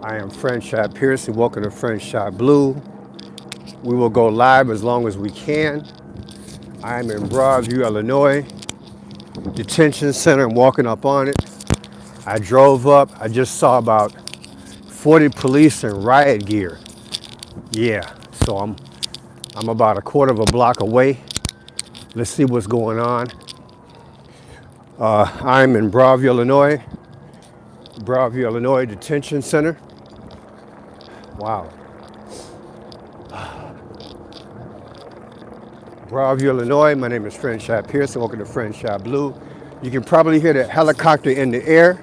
I am Franchot Pearson. Welcome to Franchot Blue. We will go live as long as we can. I am in Broadview, Illinois, detention center. I'm walking up on it. I drove up. I just saw about 40 police in riot gear. Yeah, so I'm about a quarter of a block away. Let's see what's going on. I'm in Broadview, Illinois Detention Center. Wow. Broadview, Illinois. My name is Franchot Pearson. Welcome to Franchot Blue. You can probably hear the helicopter in the air.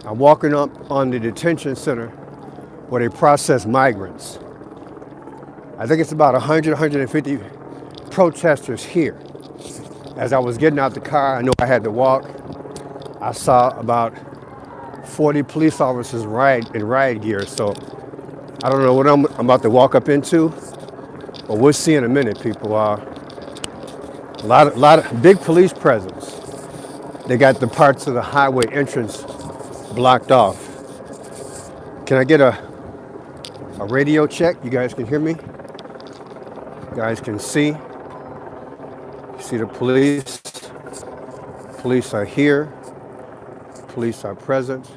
I'm walking up on the detention center where they process migrants. I think it's about 100, 150 protesters here. As I was getting out the car, I knew I had to walk. I saw about 40 police officers in riot gear. So I don't know what I'm about to walk up into, but we'll see in a minute, people. A lot of big police presence. They got the parts of the highway entrance blocked off. Can I get a radio check? You guys can hear me? You guys can see. See the police. Police are here. Police are present.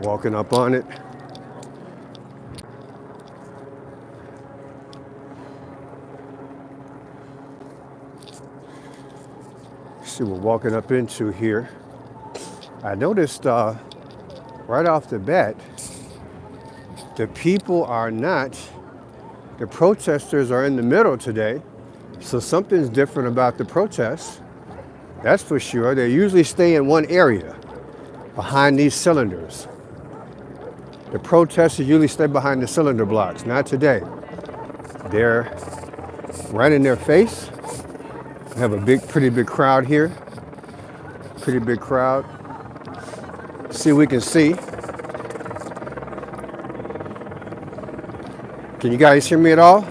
Walking up on it. See what we're walking up into here. I noticed right off the bat, the people are not, the protesters are in the middle today. So something's different about the protests. That's for sure. They usually stay in one area behind these cylinders. The protesters usually stay behind the cylinder blocks. Not today. They're right in their face. We have a pretty big crowd here. Pretty big crowd. See what we can see. Can you guys hear me at all?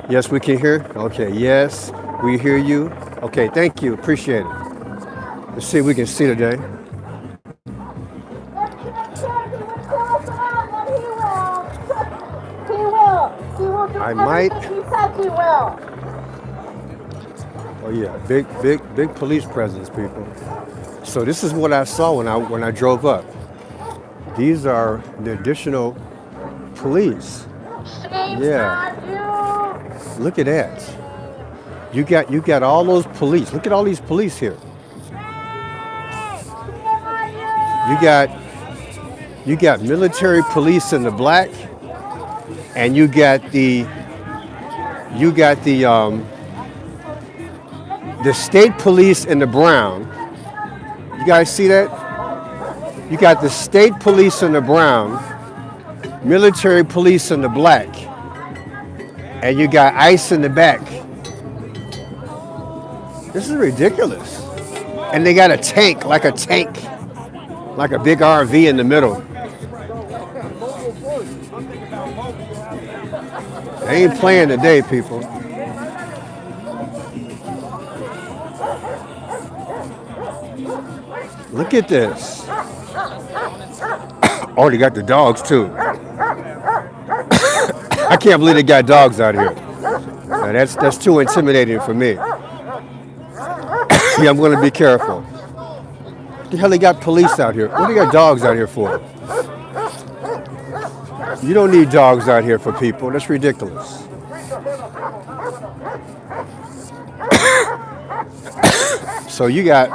Yes, we can hear. Okay, yes, we hear you. Okay, thank you. Appreciate it. Let's see what we can see today. I might. Oh yeah, big police presence, people. So this is what I saw when I drove up. These are the additional police. Yeah. Look at that. You got all those police. Look at all these police here. You got military police in the black, and you got the state police in the brown. You guys see that? You got the state police in the brown, military police in the black, and you got ICE in the back. This is ridiculous. And they got a tank, like a big RV in the middle. They ain't playing today, people. Look at this. Oh, they got the dogs too. I can't believe they got dogs out here. Now, that's too intimidating for me. Yeah, I'm gonna be careful. What the hell they got police out here? What do they got dogs out here for? You don't need dogs out here for people. That's ridiculous. So you got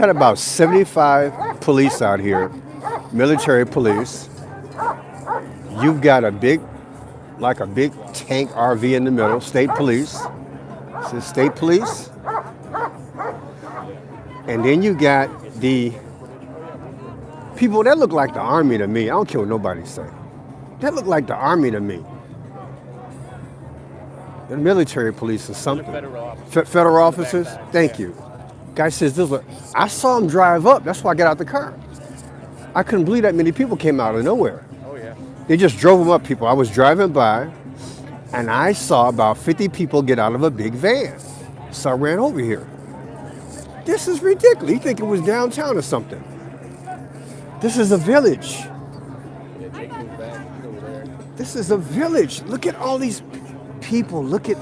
about 75 police out here, military police. You've got a big tank RV in the middle, state police. This is state police. And then you got the people that look like the army to me. I don't care what nobody say. That look like the army to me. The military police or something. Federal officers? Thank you. Guy says, I saw him drive up. That's why I got out the car. I couldn't believe that many people came out of nowhere. Oh, yeah. They just drove them up, people. I was driving by, and I saw about 50 people get out of a big van. So I ran over here. This is ridiculous. You think it was downtown or something? This is a village. This is a village. Look at all these people. Look at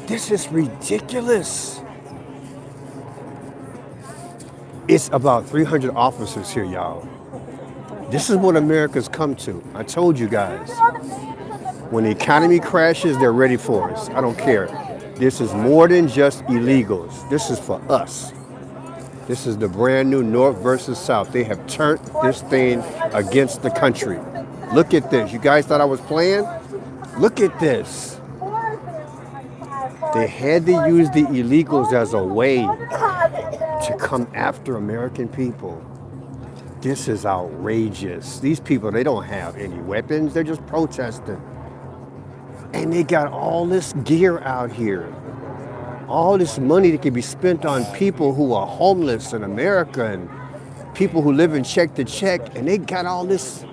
this is ridiculous. It's about 300 officers here, y'all. This is what America's come to. I told you guys. When the economy crashes, they're ready for us. I don't care. This is more than just illegals. This is for us. This is the brand new North versus South. They have turned this thing against the country. Look at this. You guys thought I was playing? Look at this. They had to use the illegals as a way to come after American people. This is outrageous. These people, they don't have any weapons. They're just protesting. And they got all this gear out here. All this money that can be spent on people who are homeless in America and people who live in check to check. And they got all this.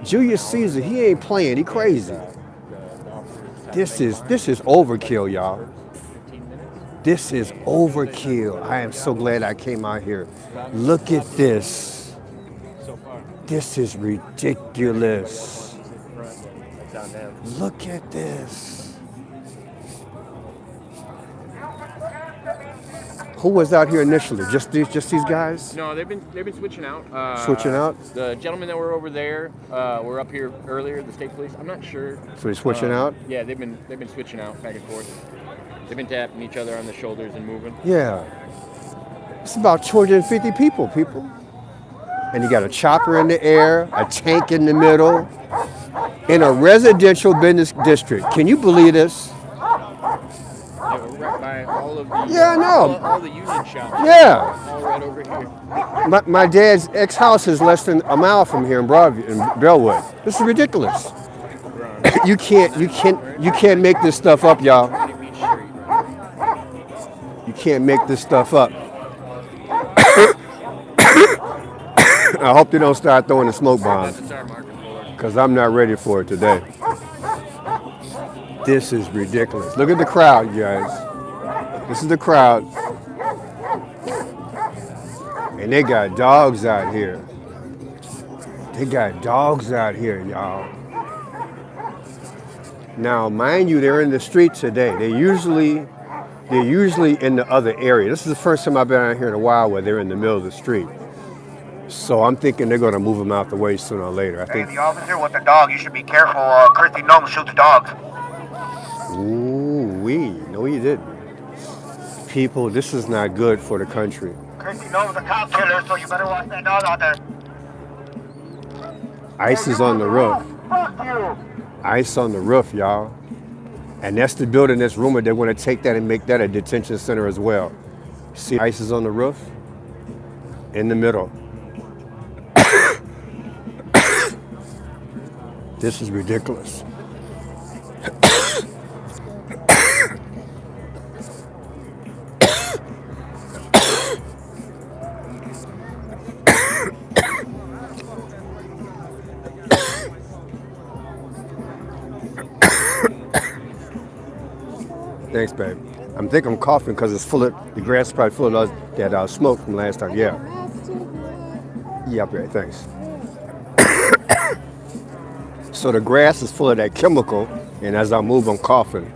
Julius Caesar, he ain't playing. He crazy. This is overkill, y'all. This is overkill. I am so glad I came out here. Look at this. This is ridiculous. Look at this. Who was out here initially? Just these guys? No, they've been switching out. Switching out? The gentlemen that were over there were up here earlier. The state police. I'm not sure. So they're switching out? Yeah, they've been switching out back and forth. They've been tapping each other on the shoulders and moving. Yeah. It's about 250 people. And you got a chopper in the air, a tank in the middle, in a residential business district. Can you believe this? Yeah, we're right by all of the Yeah, I know. all the union shops. Yeah. All right over here. My dad's ex-house is less than a mile from here in Broadview, in Bellwood. This is ridiculous. You can't make this stuff up, y'all. You can't make this stuff up. I hope they don't start throwing the smoke bombs, because I'm not ready for it today. This is ridiculous. Look at the crowd, you guys. This is the crowd. And they got dogs out here. They got dogs out here, y'all. Now, mind you, they're in the street today. They're usually in the other area. This is the first time I've been out here in a while where they're in the middle of the street. So I'm thinking they're going to move them out the way sooner or later. I think. Hey, the officer with the dog, you should be careful. Kirsty Nome shoots dogs. Ooh-wee. No, he didn't. People, this is not good for the country. Kirsty Nome's a cop killer, so you better watch that dog out there. ICE is on the roof. Fuck you. ICE on the roof, y'all. And that's the building that's rumored they're going to take that and make that a detention center as well. See, ICE is on the roof, in the middle. This is ridiculous. Thanks, babe. I'm thinking I'm coughing because it's full of, the grass is probably full of that smoke from last time. Yeah. Yep, right, thanks. So the grass is full of that chemical, and as I move, I'm coughing.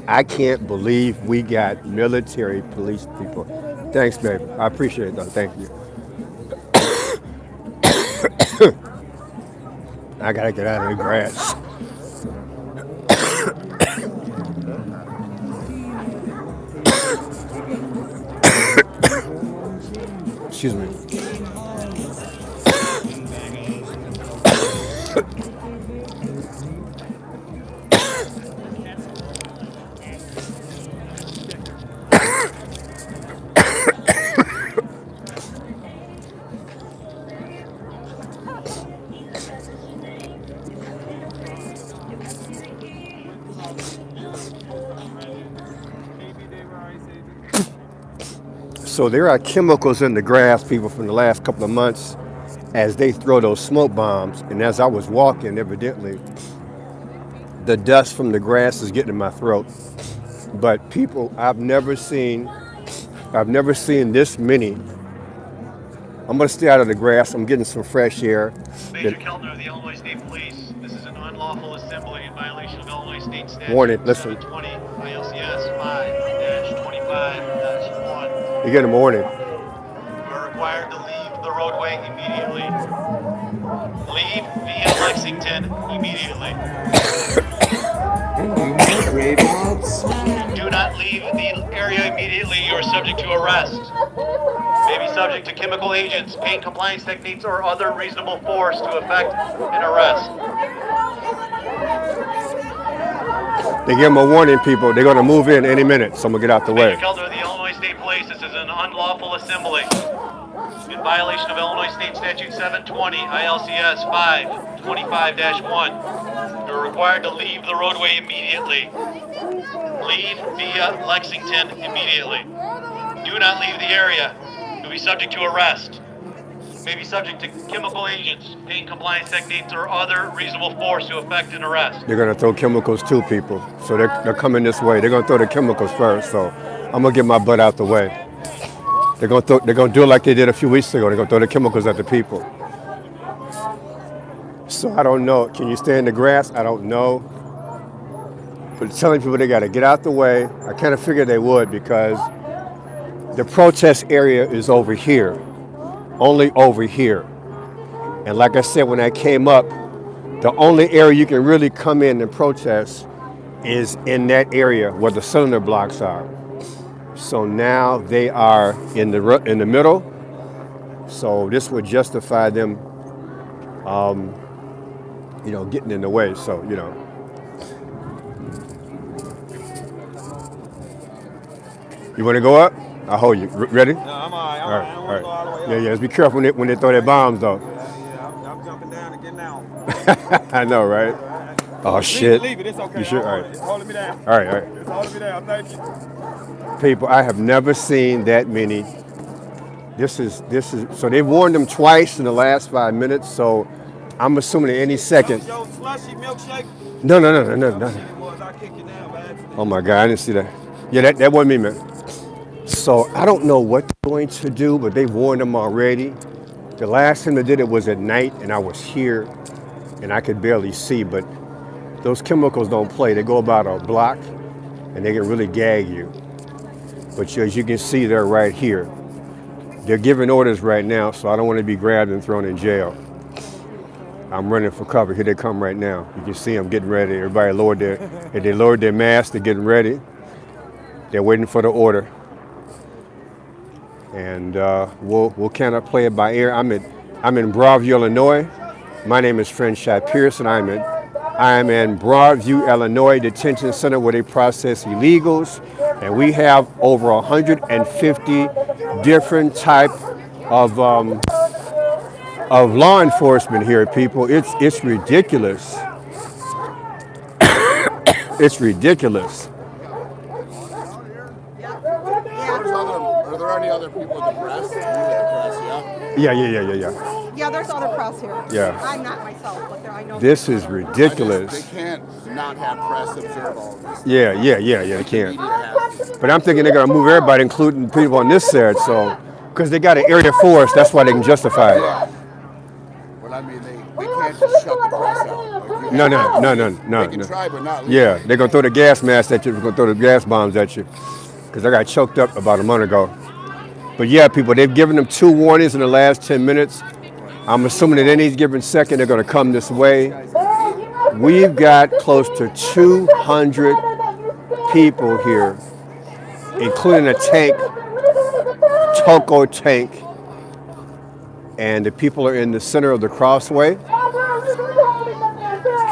I can't believe we got military police people. Thanks, babe. I appreciate it, though. Thank you. I gotta get out of the grass. Excuse me. So there are chemicals in the grass, people, from the last couple of months as they throw those smoke bombs. And as I was walking, evidently, the dust from the grass is getting in my throat. But people, I've never seen this many. I'm gonna stay out of the grass. I'm getting some fresh air. Major Kellner of the Illinois State Police. This is an unlawful assembly in violation of Illinois State Statute Warning, listen. 720 ILCS 5-25-1. You get a warning. You are required to leave the roadway immediately. Leave via Lexington immediately. Do not leave the area immediately. You are subject to arrest. May be subject to chemical agents, pain compliance techniques, or other reasonable force to effect an arrest. They give them a warning, people. They're gonna move in any minute, so I'm gonna get out the way. Major Kellner of the Illinois State Police. This is an unlawful assembly in violation of Illinois State Statute 720 ILCS 5-25-1. You're required to leave the roadway immediately. Leave via Lexington immediately. Do not leave the area. You'll be subject to arrest. May be subject to chemical agents, pain compliance techniques, or other reasonable force to effect an arrest. They're gonna throw chemicals to people, so they're coming this way. They're gonna throw the chemicals first, so I'm gonna get my butt out the way. They're gonna do it like they did a few weeks ago. They're gonna throw the chemicals at the people. So I don't know. Can you stay in the grass? I don't know. But telling people they gotta get out the way, I kind of figured they would because the protest area is over here, only over here. And like I said, when I came up, the only area you can really come in and protest is in that area where the cylinder blocks are. So now they are in the middle. So this would justify them, getting in the way. So, You want to go up? I'll hold you. Ready? No, I'm all right. All right. I don't want to go all the way up. Yeah. Just be careful when they throw their bombs, though. Yeah, I'm jumping down and getting out. I know, right? Oh, shit. Leave it. It's okay. You sure? All right. It's holding me down. All right. It's holding me down. Thank you. People, I have never seen that many. This is. So they warned them twice in the last 5 minutes. So I'm assuming at any second. Yo, slushy milkshake. No. I kicked you down by accident. Oh my God, I didn't see that. Yeah, that wasn't me, man. So I don't know what they're going to do, but they warned them already. The last time they did it was at night, and I was here, and I could barely see. But those chemicals don't play. They go about a block, and they can really gag you. But as you can see, they're right here. They're giving orders right now, so I don't want to be grabbed and thrown in jail. I'm running for cover. Here they come right now. You can see them getting ready. Everybody lowered their masks. They're getting ready. They're waiting for the order. And we'll kind of play it by ear. I'm in Broadview, Illinois. My name is Franchot Pearson. I am in Broadview, Illinois Detention Center where they process illegals. And we have over 150 different type of law enforcement here, people. It's ridiculous. It's ridiculous. Are there any other people with the press? Yeah. Yeah, there's other press here. Yeah. I'm not myself, but I know. This is ridiculous. They can't not have press observe all of this. Yeah, they can't. But I'm thinking they're gonna move everybody, including people on this side, so because they got an area force, that's why they can justify it. But I mean, they can't just shut the press out. Like, No. They can try, but not. Yeah, they're gonna throw the gas mask at you. They're gonna throw the gas bombs at you. Because I got choked up about a month ago. But yeah, people, they've given them 2 warnings in the last 10 minutes. I'm assuming at any given second they're gonna come this way. We've got close to 200 people here, including a tank, Toco tank. And the people are in the center of the crossway.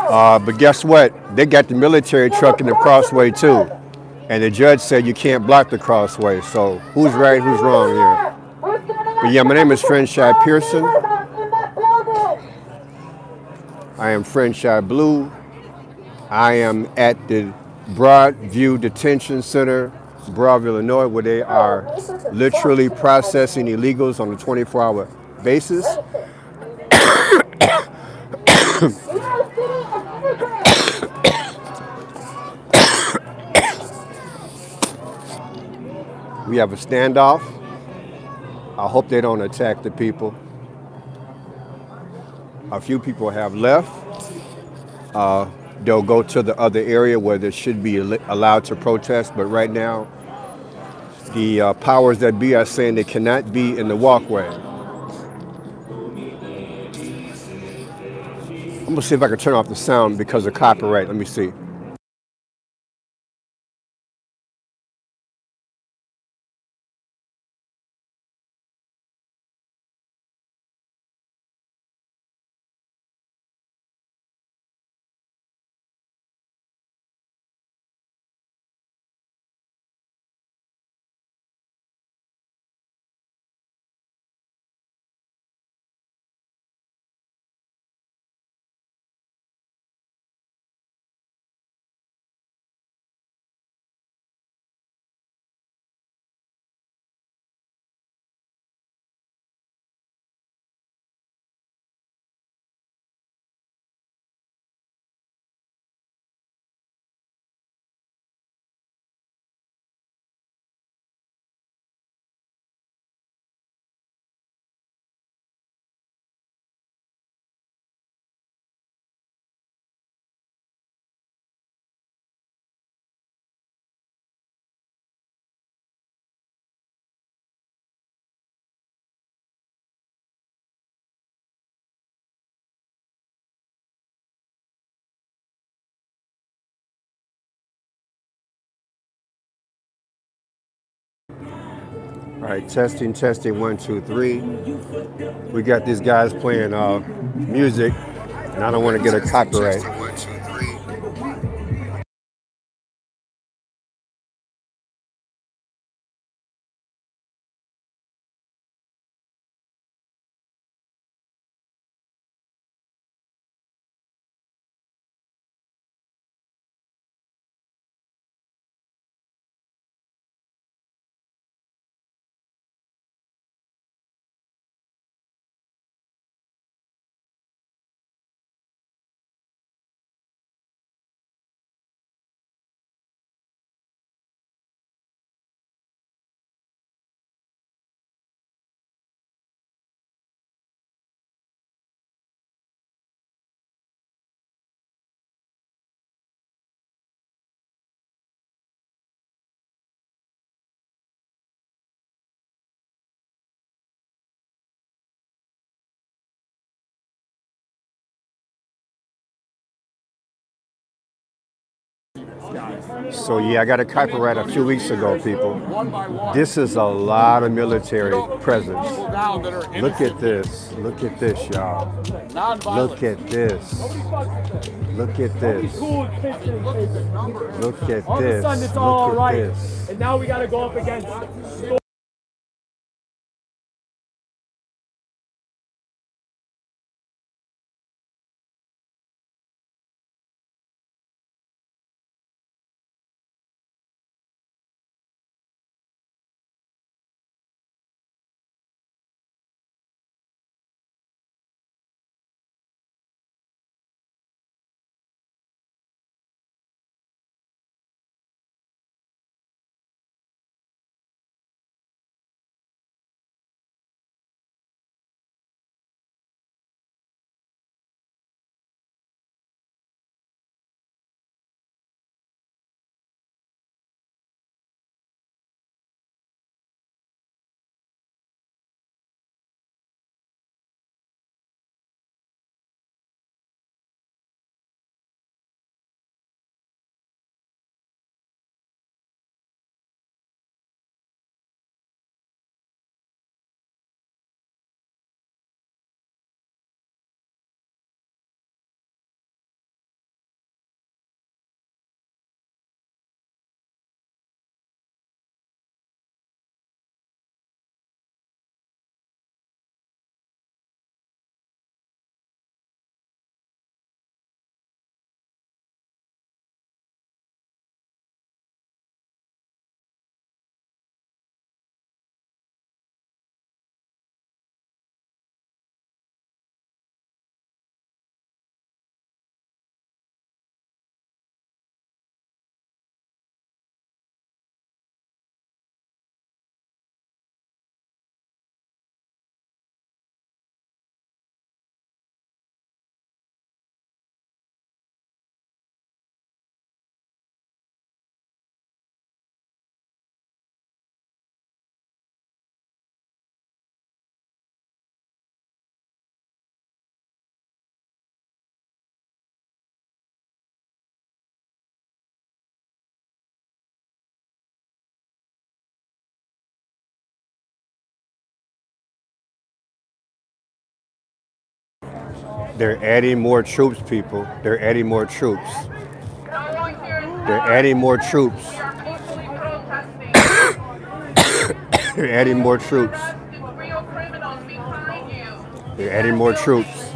But guess what? They got the military truck in the crossway too. And the judge said you can't block the crossway. So who's right, who's wrong here? But yeah, my name is Franchot Pearson. I am Franchot Blue. I am at the Broadview Detention Center, Broadview, Illinois, where they are literally processing illegals on a 24-hour basis. we have a standoff. I hope they don't attack the people. A few people have left. They'll go to the other area where they should be allowed to protest, but right now, the powers that be are saying they cannot be in the walkway. I'm gonna see if I can turn off the sound because of copyright. Let me see. All right, testing, testing, 1, 2, 3. We got these guys playing music, and I don't want to get a copyright. So yeah, I got a copyright a few weeks ago, people. This is a lot of military presence. Look at this. Look at this, y'all. Look at this. Look at this. Look at this. Look at this. And now we got to go up against They're adding more troops, people. They're adding more troops. They're adding more troops. They're adding more troops. They're adding more troops.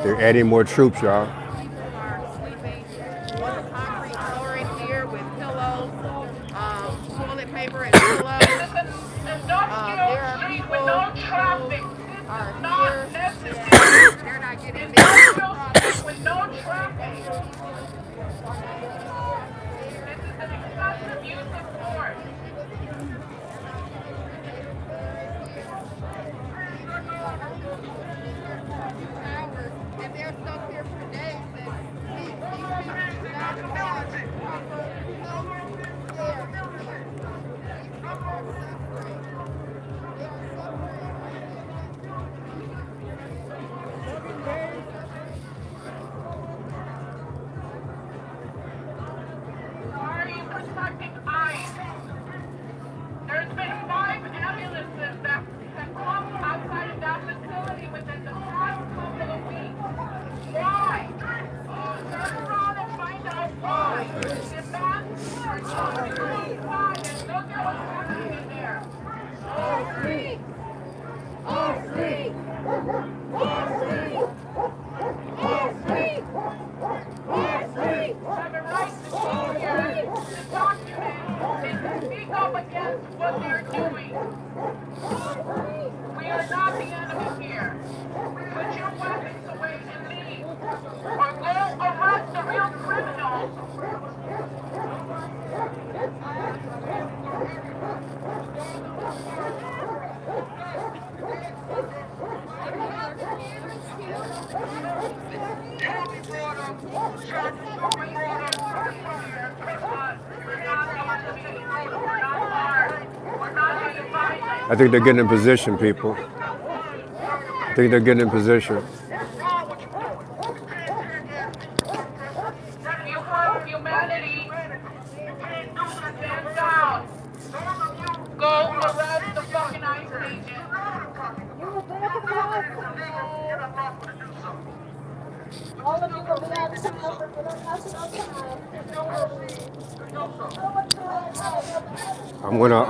They're adding more troops, y'all. Are sleeping on the concrete floor in here with pillows, toilet paper and pillows. There are people who are here. They're not getting this. With no traffic. This is an excessive use of force. And they're stuck here for days. Why are you protecting ICE? There's been 5 ambulances that have come outside of that facility within the past couple of weeks. Why? Turn around and find out why. Demand for justice. Why? And look at what's happening in there. All free! All free! All free! All free! All free! Have a right to be here, to document, and to speak up against what they're doing. We are not the enemy here. Put your weapons away and leave. Or go arrest the real criminals. I think they're getting in position, people. I think they're getting in position. You have humanity. Stand down. Go arrest the fucking ICE agent. All of you will be out of town for international time. I'm gonna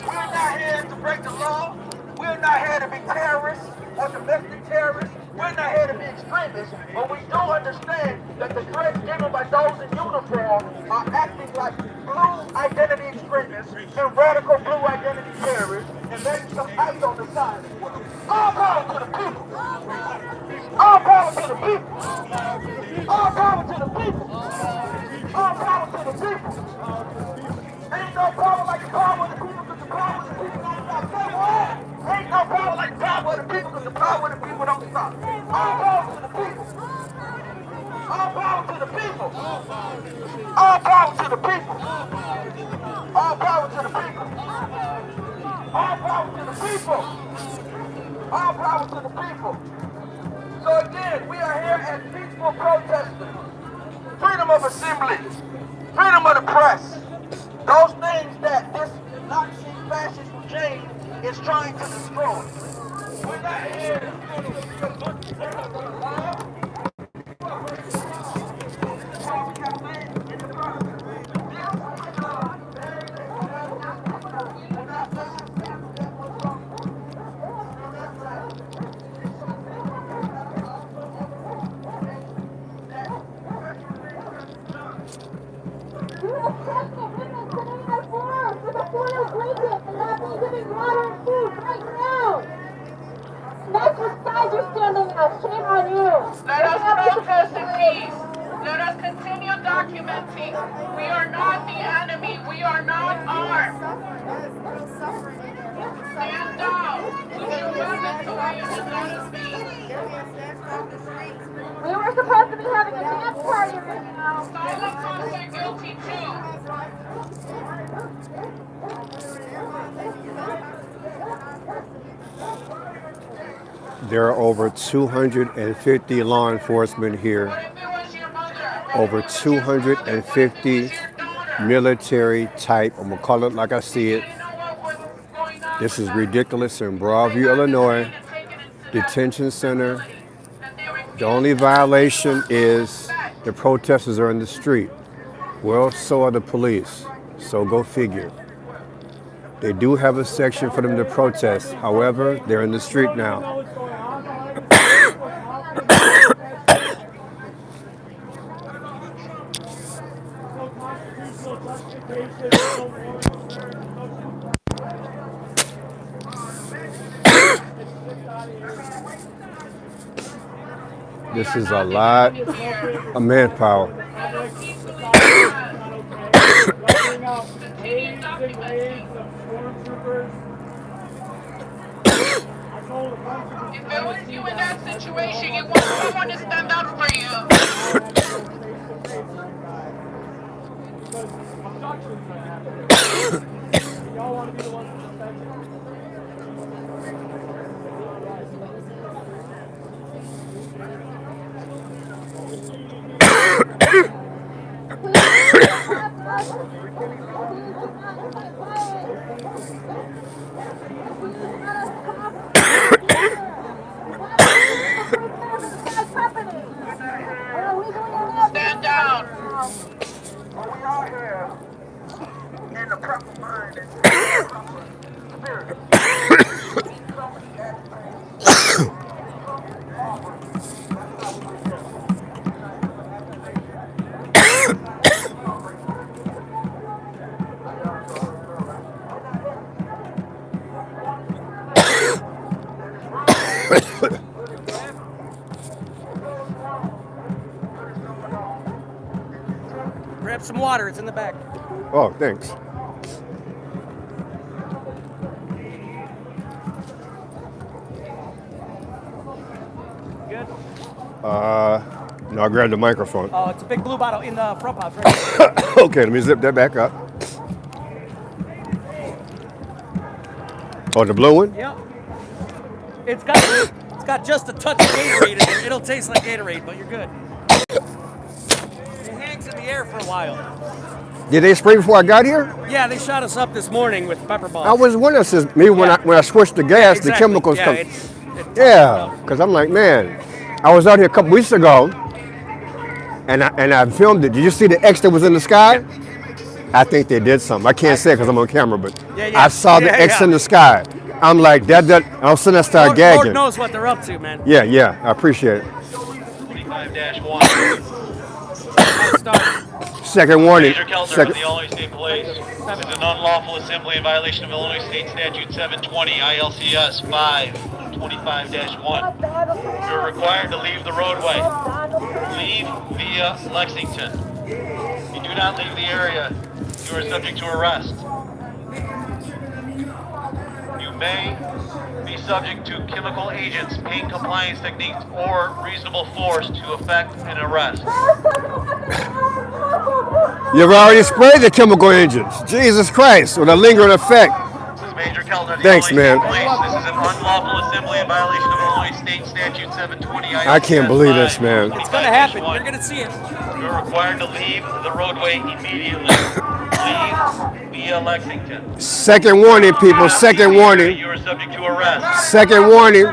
We're not here to break the law. We're not here to be terrorists or domestic terrorists. We're not here to be extremists, but we do understand that the threats given by those in uniform are acting like blue identity extremists and radical blue identity terrorists, and there's some ice on the side as well. All power to the people. All power to the people. All power to the people. All power to the people. Ain't no power like the power of the people, because the power of the people don't stop. Say what? Ain't no power like the power of the people, because the power of the people don't stop. All power to the people. All power to the people. All power to the people. All power to the people. All power to the people. All power to the people. So again, we are here as peaceful protesters. Freedom of assembly. Freedom of the press. Those things that this Nazi fascist regime is trying to destroy. We're not here. Let us protest in peace. Let us continue documenting. We are not the enemy. We are not armed. Stand down. Put your weapons away and let us be. We were supposed to be having a dance party right now. Silent cops are guilty too. There are over 250 law enforcement here. Over 250 military type. I'm gonna call it like I see it. This is ridiculous in Broadview, Illinois, detention center. The only violation is the protesters are in the street. Well, so are the police. So go figure. They do have a section for them to protest. However, they're in the street now. This is a lot of manpower. If it was you in that situation, you want someone to stand up for you. Y'all want to be the ones to defend it? Stand down. We all here in the proper mind and the proper spirit. Grab some water, it's in the back. Oh, thanks. Good? No, I'll grab the microphone. Oh, it's a big blue bottle in the front pouch, right? Okay, let me zip that back up. Oh, the blue one? Yep. It's got just a touch of Gatorade in it. It'll taste like Gatorade, but you're good. It hangs in the air for a while. Did they spray before I got here? Yeah, they shot us up this morning with pepper balls. I was wondering, since maybe when I switched the gas, exactly. the chemicals Yeah, come. Yeah, because I'm like, man, I was out here a couple weeks ago, and I filmed it. Did you see the X that was in the sky? I think they did something. I can't say it because I'm on camera, but I saw the X in the sky. I'm like, that. All of a sudden I started gagging. Lord knows what they're up to, man. Yeah, I appreciate it. 25-1. Second warning. Major Kelter of the Illinois State Police. This is an unlawful assembly in violation of Illinois State Statute 720 ILCS 525-1. You're required to leave the roadway. Leave via Lexington. If you do not leave the area, you are subject to arrest. You may be subject to chemical agents, pain compliance techniques, or reasonable force to effect an arrest. You've already sprayed the chemical engines. Jesus Christ, with a lingering effect. This is Major Kelter. Thanks, man. Police. This is an unlawful assembly in violation of Illinois State Statute 720. I can't believe this, man. It's gonna happen. You're gonna see it. You're required to leave the roadway immediately. Leave via Lexington. Second warning, people. Second warning. You are subject to arrest. Second warning.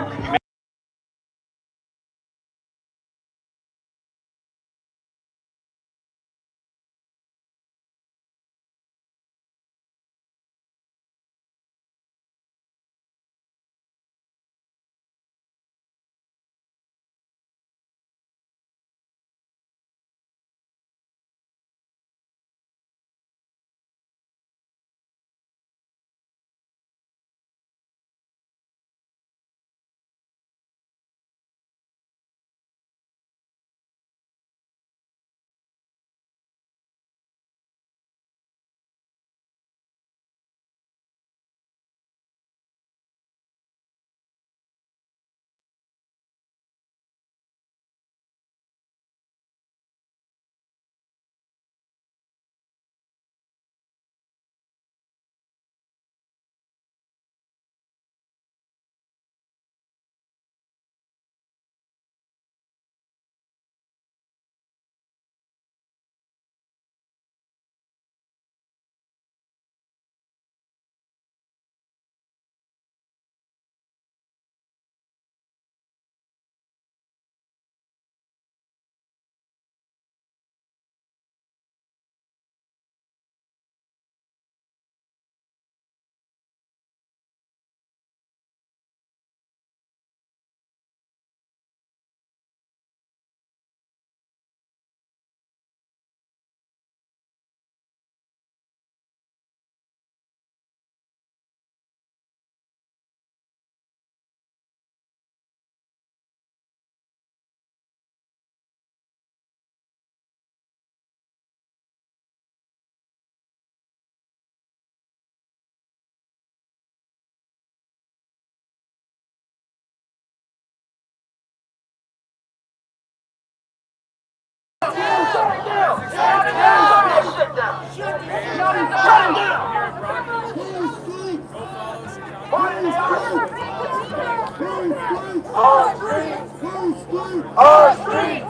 Our streets!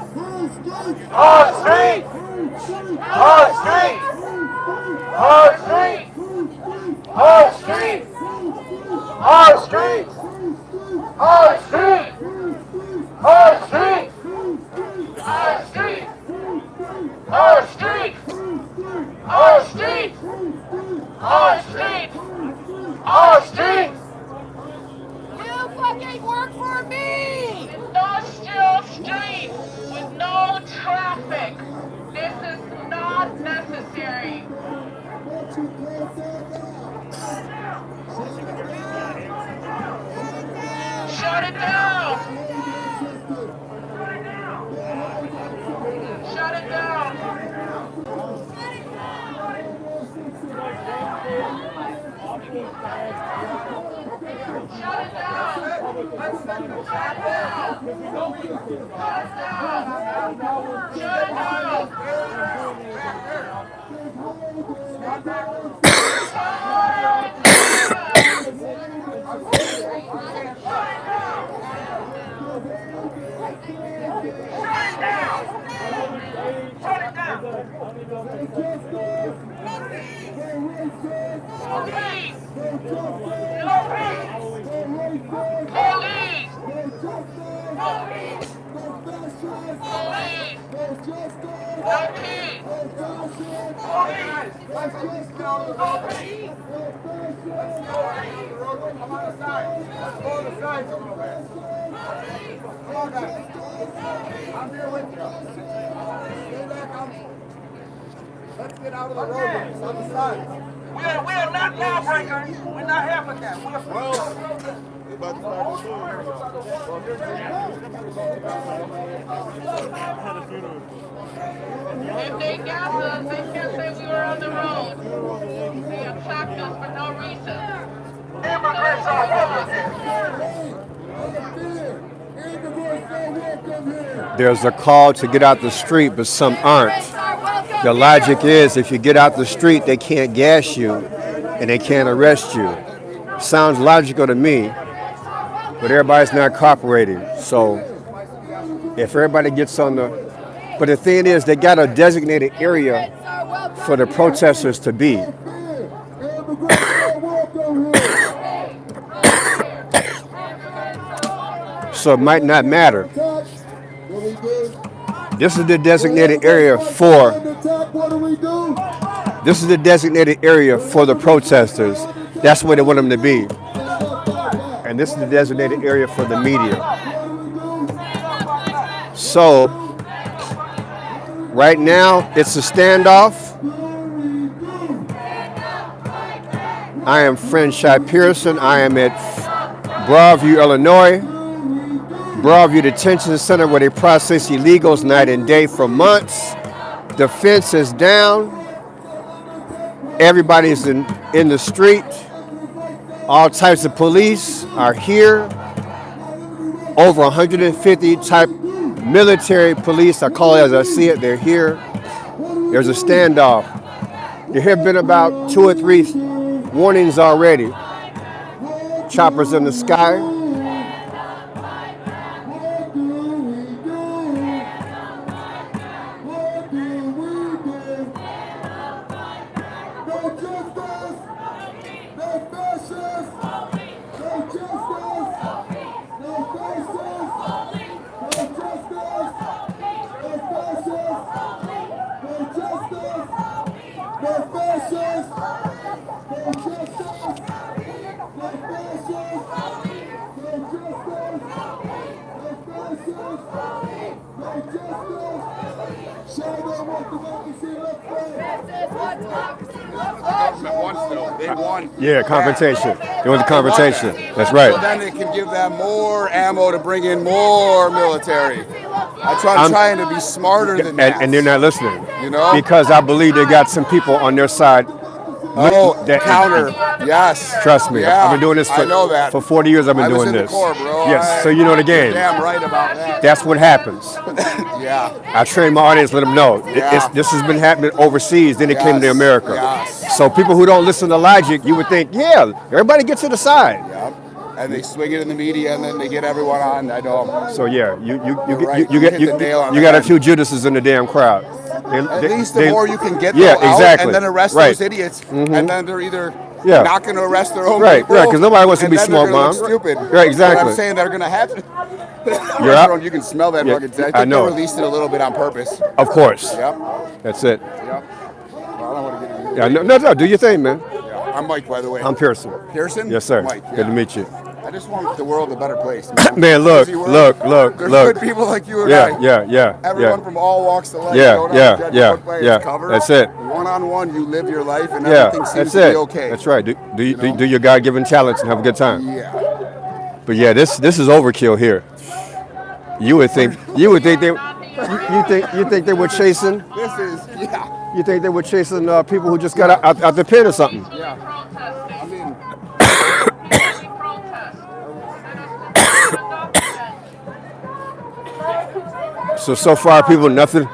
Our streets! Our streets! Our streets! Our streets! Our streets! Our streets! Our streets! Our streets! Our streets! Our streets! Our streets! Our streets! You fucking work for me! Industrial streets with no traffic. This is not necessary. Shut it down! Shut it down! Shut it down! Police! No peace! Police! Police! Police! No peace! Police! Come on the side. Let's go on the sides a little bit. Come on, guys. I'm here with you. Stay back on. Let's get out of the road. It's on the side. We are not lawbreakers. We're not having that. We're If they got us, they can't say we were on the road. They attacked us for no reason. immigrants are welcome here. There's a call to get out the street, but some aren't. The logic is if you get out the street, they can't gas you and they can't arrest you. Sounds logical to me, but everybody's not cooperating. So if everybody gets on the... But the thing is, they got a designated area for the protesters to be. So it might not matter. This is the designated area for... This is the designated area for the protesters. That's where they want them to be. And this is the designated area for the media. So, right now, it's a standoff. I am Franchot Pearson. I am at Broadview, Illinois. Broadview Detention Center where they process illegals night and day for months. The fence is down. Everybody's in the street. All types of police are here. Over 150 type military police, I call it as I see it, they're here. There's a standoff. There have been about 2 or 3 warnings already. Choppers in the sky. Yeah, confrontation. They want the confrontation. That's right. So then they can give them more ammo to bring in more military. I'm trying to be smarter than that. And they're not listening. You know? Because I believe they got some people on their side. Counter. Yes. Trust me. Yeah, I've been doing this I know that. for 40 years. I've been doing this. this. The Corps, bro. Yes, so you know the game. You're damn right about that. That's what happens. Yeah. I train my audience, let them know. Yeah. This has been happening overseas, then it came to America. Yes. So people who don't listen to logic, you would think, yeah, everybody get to the side. Yeah. and they swing it in the media, and then they get everyone on. I know. So yeah, You're right. you You get hit the nail on you the got a head. few Judases in the damn crowd. At least the they- more you can get yeah, them out, exactly. and then arrest Right. those idiots, and then they're either Yeah. not going to arrest their own Right, people, right, 'cause nobody wants to and be then smoke they're gonna bombed. look stupid. Right, exactly. But I'm saying they're going to have to. You're up. You can smell that Yeah, fucking. I think I know. they released it a little bit on purpose. Of course. Yep. That's it. Yep. Well, I don't want to get into Yeah, no, do your thing, man. Yeah. I'm Mike, by the way. I'm Pearson. Pearson? Yes, sir. Mike, Good to meet you. I just want the world a better place. Man, look, Busy world. look. There's Look. good people like you and Yeah, I. yeah. Everyone from all walks of life. Yeah, don't yeah, have to judge yeah, a book by yeah. its cover. That's it. One-on-one, you live your life, and Yeah, everything seems that's to it. be okay. That's right. Do your God-given talents and have a good time. Yeah. But yeah, this is overkill here. You would think they you think they were chasing This is, yeah. you think they were chasing people who just got out the pit or something. Yeah. I mean, So far people nothing.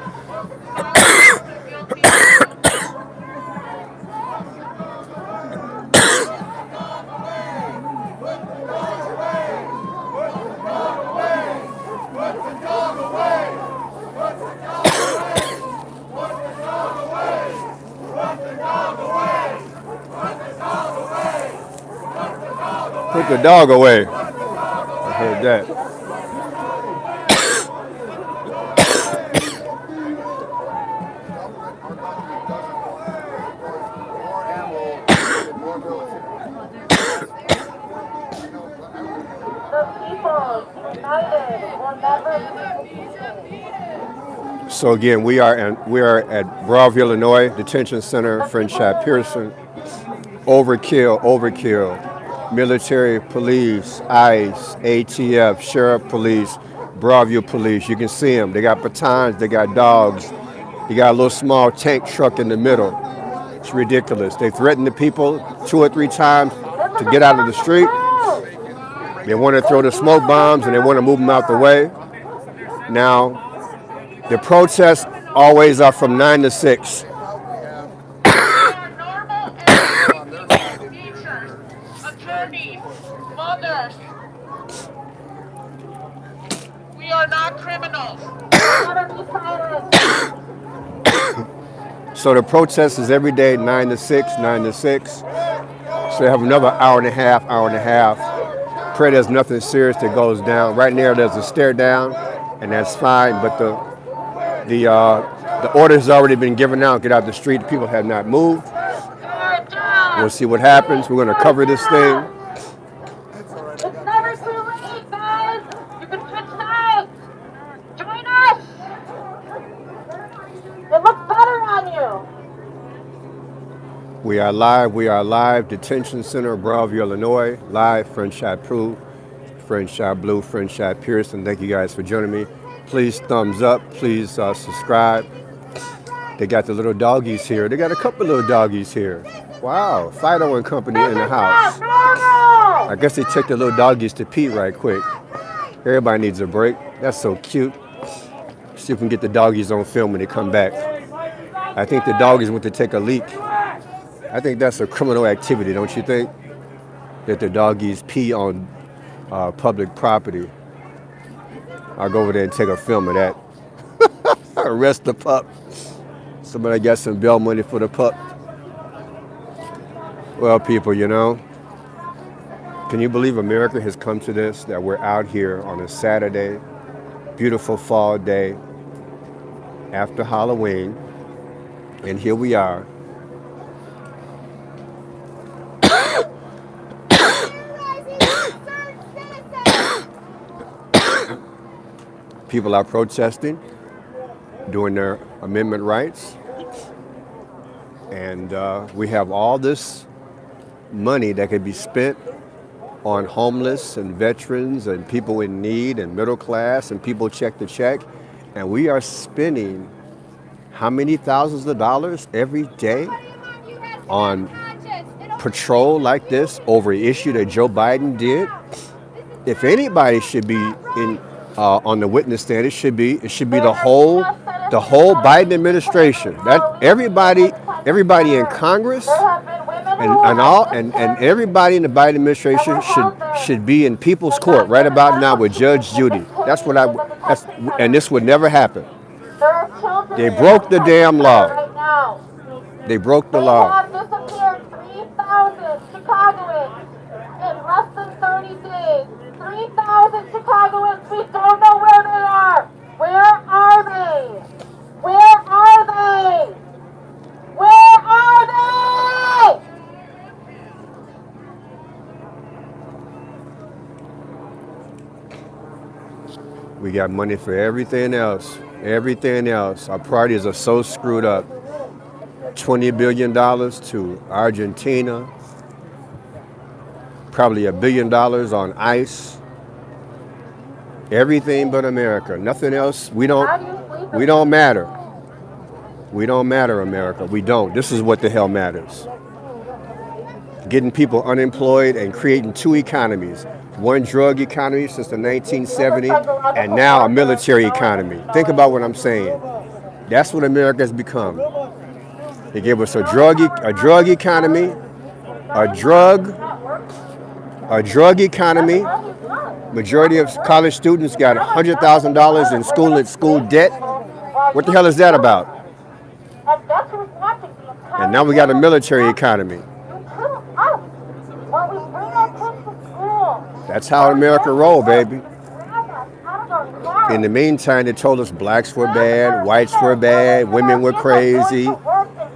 Put the dog away. I heard that. So again, we are at Broadview, Illinois, detention center, Franchot, Pearson. Overkill. Military, police, ICE, ATF, sheriff, police, Broadview police. You can see them. They got batons. They got dogs. You got a little small tank truck in the middle. It's ridiculous. They threaten the people 2 or 3 times to get out of the street. They want to throw the smoke bombs and they want to move them out the way. Now, the protests always are from 9 to 6. Mothers. We are not criminals. So the protest is every day 9 to 6. So they have another hour and a half. Pray there's nothing serious that goes down. Right now there's a stare down, and that's fine. But the order has already been given out. Get out the street. People have not moved. We'll see what happens. We're going to cover this thing. It's never too late, guys. You can switch sides. Join us. It looks better on you. We are live. Detention Center, Broadview, Illinois. Live, Franchot Blue, Franchot Pearson. Thank you guys for joining me. Please thumbs up. Please subscribe. They got the little doggies here. They got a couple little doggies here. Wow, Fido and Company in the house. I guess they took the little doggies to pee right quick. Everybody needs a break. That's so cute. See if we can get the doggies on film when they come back. I think the doggies went to take a leak. I think that's a criminal activity, don't you think? That the doggies pee on public property. I'll go over there and take a film of that. Arrest the pup. Somebody got some bail money for the pup. Well, people, can you believe America has come to this, that we're out here on a Saturday, beautiful fall day, after Halloween, and here we are. People are protesting, doing their amendment rights, and we have all this money that could be spent on homeless and veterans and people in need and middle class and people check to check, and we are spending how many thousands of dollars every day on patrol like this over an issue that Joe Biden did. If anybody should be on the witness stand, it should be the whole Biden administration. That everybody in Congress and everybody in the Biden administration should be in people's court right about now with Judge Judy. That's what and this would never happen. They broke the damn law. They broke the law. They have disappeared 3,000 Chicagoans in less than 30 days. 3,000 Chicagoans, we don't know where they are. Where are they? Where are they? Where are they? We got money for everything else. Everything else. Our parties are so screwed up. $20 billion to Argentina. Probably $1 billion on ICE. Everything but America. Nothing else. We don't matter. We don't matter, America. We don't. This is what the hell matters. Getting people unemployed and creating two economies. One drug economy since the 1970s, and now a military economy. Think about what I'm saying. That's what America has become. They gave us a drug economy, a drug economy. Majority of college students got $100,000 in school debt. What the hell is that about? And now we got a military economy. That's how America roll, baby. In the meantime, they told us blacks were bad, whites were bad, women were crazy,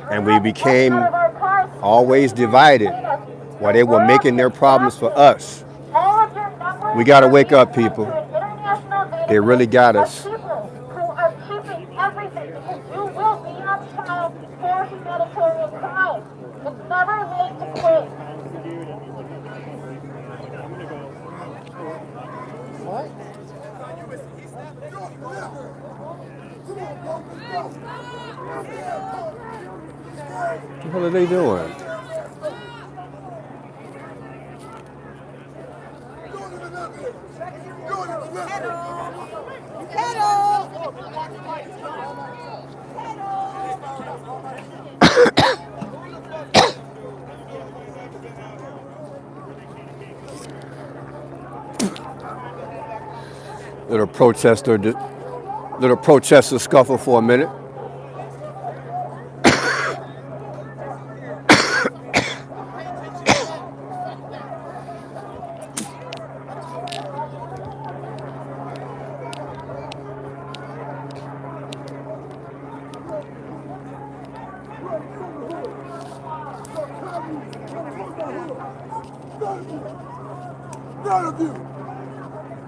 and we became always divided while they were making their problems for us. We got to wake up, people. They really got us. It's never late to quit. What? What the hell are they doing? Little protester scuffle for a minute.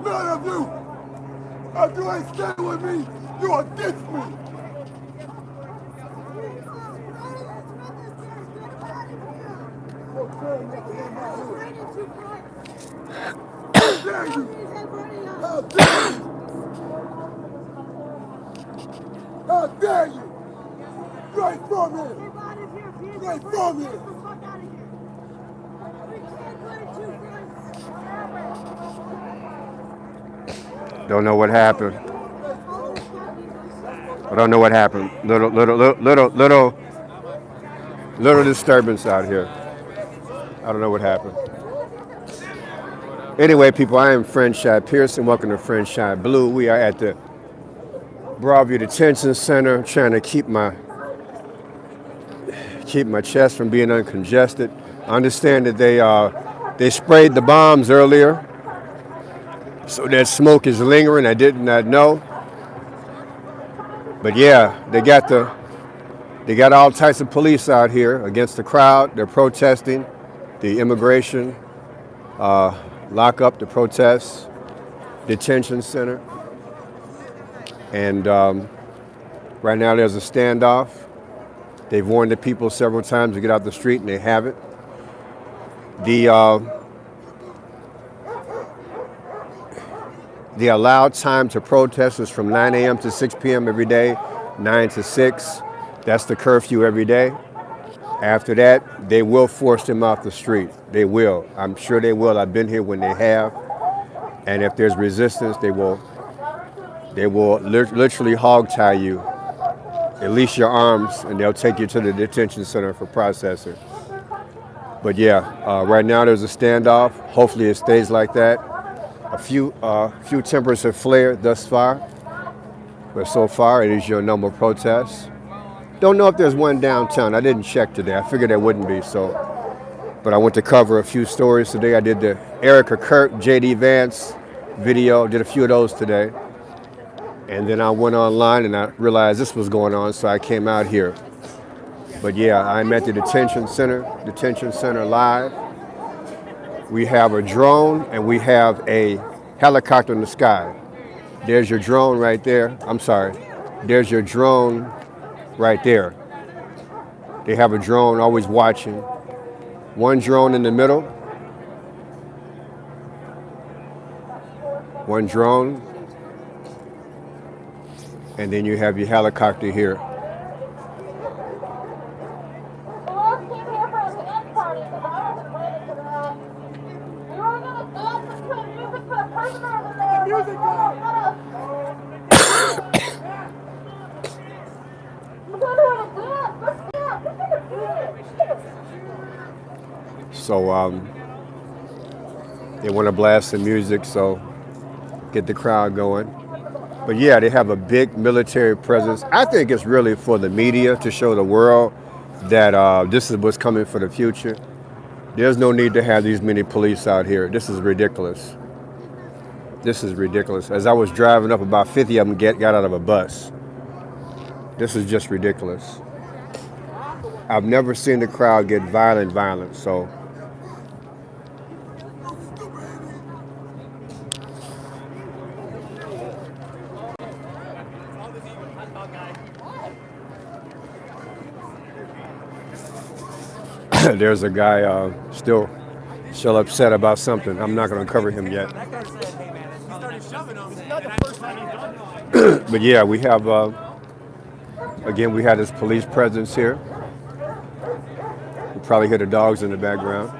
None of you! If you ain't staying with me, you are against me! How dare you! How dare you! How dare you! You ain't from here! You ain't from here! Don't know what happened. I don't know what happened. Little disturbance out here. I don't know what happened. Anyway, people, I am Franchot Pearson. Welcome to Franchot Blue. We are at the Broadview Detention Center, trying to keep my chest from being uncongested. I understand that they sprayed the bombs earlier, so that smoke is lingering. I did not know. But yeah, they got all types of police out here against the crowd. They're protesting the immigration lock up the protests, detention center. And right now there's a standoff. They've warned the people several times to get out the street, and they haven't. The allowed time to protest is from 9 a.m. to 6 p.m. every day, 9 to 6. That's the curfew every day. After that, they will force them off the street. They will. I'm sure they will. I've been here when they have. And if there's resistance, they will literally hog tie you, at least your arms, and they'll take you to the detention center for processing. But yeah, right now there's a standoff. Hopefully it stays like that. A few tempers have flared thus far, but so far it is your normal protest. Don't know if there's one downtown. I didn't check today. I figured there wouldn't be. But I went to cover a few stories today. I did the Erica Kirk, J.D. Vance video. Did a few of those today, and then I went online and I realized this was going on, so I came out here. But yeah, I'm at the detention center live. We have a drone and we have a helicopter in the sky. There's your drone right there. I'm sorry. There's your drone right there. They have a drone always watching. One drone in the middle. One drone. And then you have your helicopter here. So they want to blast the music, so get the crowd going. But yeah, they have a big military presence. I think it's really for the media to show the world that this is what's coming for the future. There's no need to have these many police out here. This is ridiculous. This is ridiculous. As I was driving up, about 50 of them got out of a bus. This is just ridiculous. I've never seen the crowd get violent, so. There's a guy still upset about something. I'm not going to cover him yet. But yeah, we have, again, we have this police presence here. You probably hear the dogs in the background.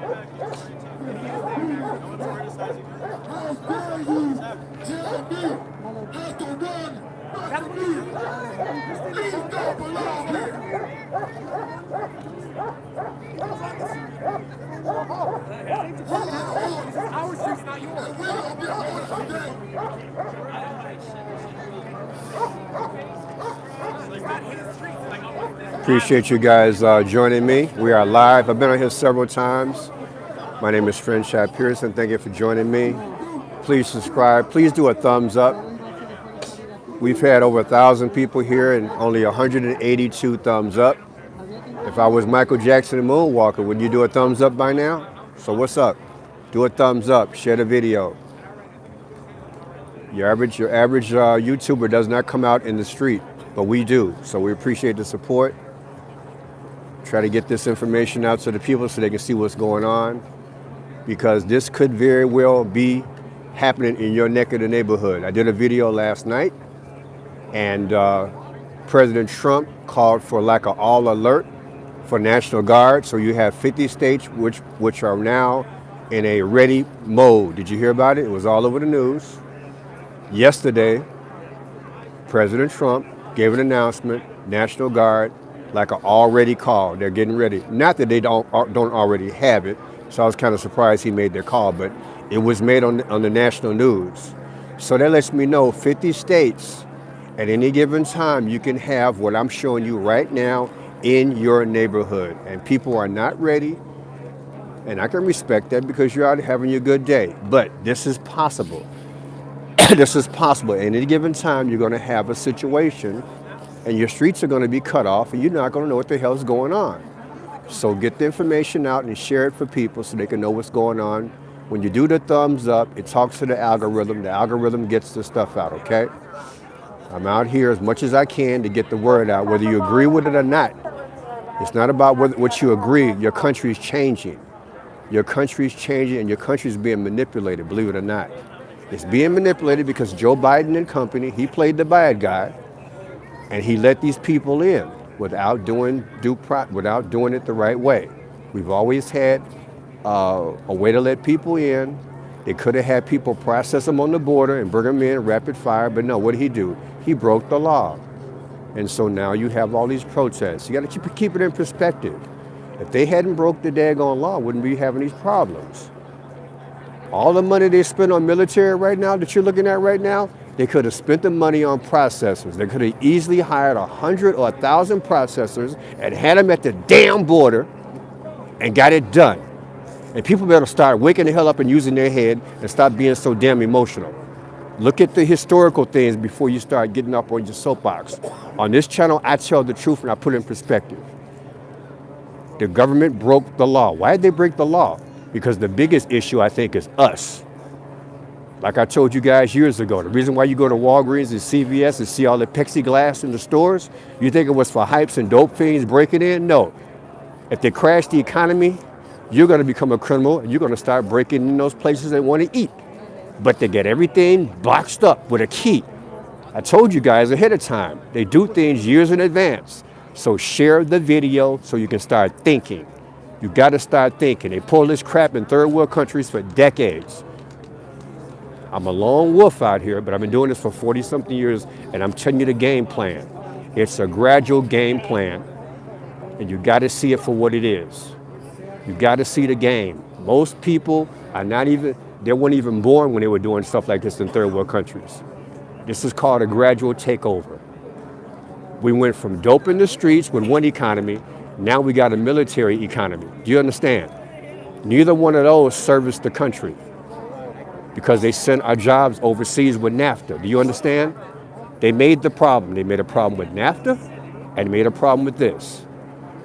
Appreciate you guys joining me. We are live. I've been on here several times. My name is Franchot Pearson. Thank you for joining me. Please subscribe. Please do a thumbs up. We've had over 1,000 people here and only 182 thumbs up. If I was Michael Jackson and Moonwalker, would you do a thumbs up by now? So what's up? Do a thumbs up. Share the video. Your average YouTuber does not come out in the street, but we do. So we appreciate the support. Try to get this information out to the people so they can see what's going on, because this could very well be happening in your neck of the neighborhood. I did a video last night, and President Trump called for like an all alert for National Guard. So you have 50 states which are now in a ready mode. Did you hear about it? It was all over the news. Yesterday, President Trump gave an announcement, National Guard, like an already call. They're getting ready. Not that they don't already have it, so I was kind of surprised he made their call, but it was made on the national news. So that lets me know 50 states, at any given time, you can have what I'm showing you right now in your neighborhood. And people are not ready, and I can respect that because you're out having a good day. But this is possible. This is possible. At any given time, you're going to have a situation and your streets are going to be cut off and you're not going to know what the hell's going on. So get the information out and share it for people so they can know what's going on. When you do the thumbs up, it talks to the algorithm. The algorithm gets the stuff out, okay? I'm out here as much as I can to get the word out, whether you agree with it or not. It's not about what you agree. Your country's changing. Your country's changing and your country's being manipulated, believe it or not. It's being manipulated because Joe Biden and company, he played the bad guy, and he let these people in without doing it the right way. We've always had a way to let people in. They could have had people process them on the border and bring them in rapid fire, but no, what did he do? He broke the law. And so now you have all these protests. You got to keep it in perspective. If they hadn't broke the daggone law, wouldn't be having these problems. All the money they spend on military right now that you're looking at right now, they could have spent the money on processors. They could have easily hired 100 or 1,000 processors and had them at the damn border and got it done. And people better start waking the hell up and using their head and stop being so damn emotional. Look at the historical things before you start getting up on your soapbox. On this channel, I tell the truth and I put it in perspective. The government broke the law. Why did they break the law? Because the biggest issue, I think, is us. Like I told you guys years ago, the reason why you go to Walgreens and CVS and see all the plexiglass in the stores, you think it was for hypes and dope fiends breaking in? No. If they crash the economy, you're going to become a criminal and you're going to start breaking in those places they want to eat. But they get everything boxed up with a key. I told you guys ahead of time, they do things years in advance. So share the video so you can start thinking. You got to start thinking. They pull this crap in third world countries for decades. I'm a lone wolf out here, but I've been doing this for 40-something years, and I'm telling you the game plan. It's a gradual game plan, and you got to see it for what it is. You got to see the game. Most people are not even, they weren't even born when they were doing stuff like this in third world countries. This is called a gradual takeover. We went from dope in the streets with one economy. Now we got a military economy. Do you understand? Neither one of those serviced the country because they sent our jobs overseas with NAFTA. Do you understand? They made the problem. They made a problem with NAFTA and made a problem with this.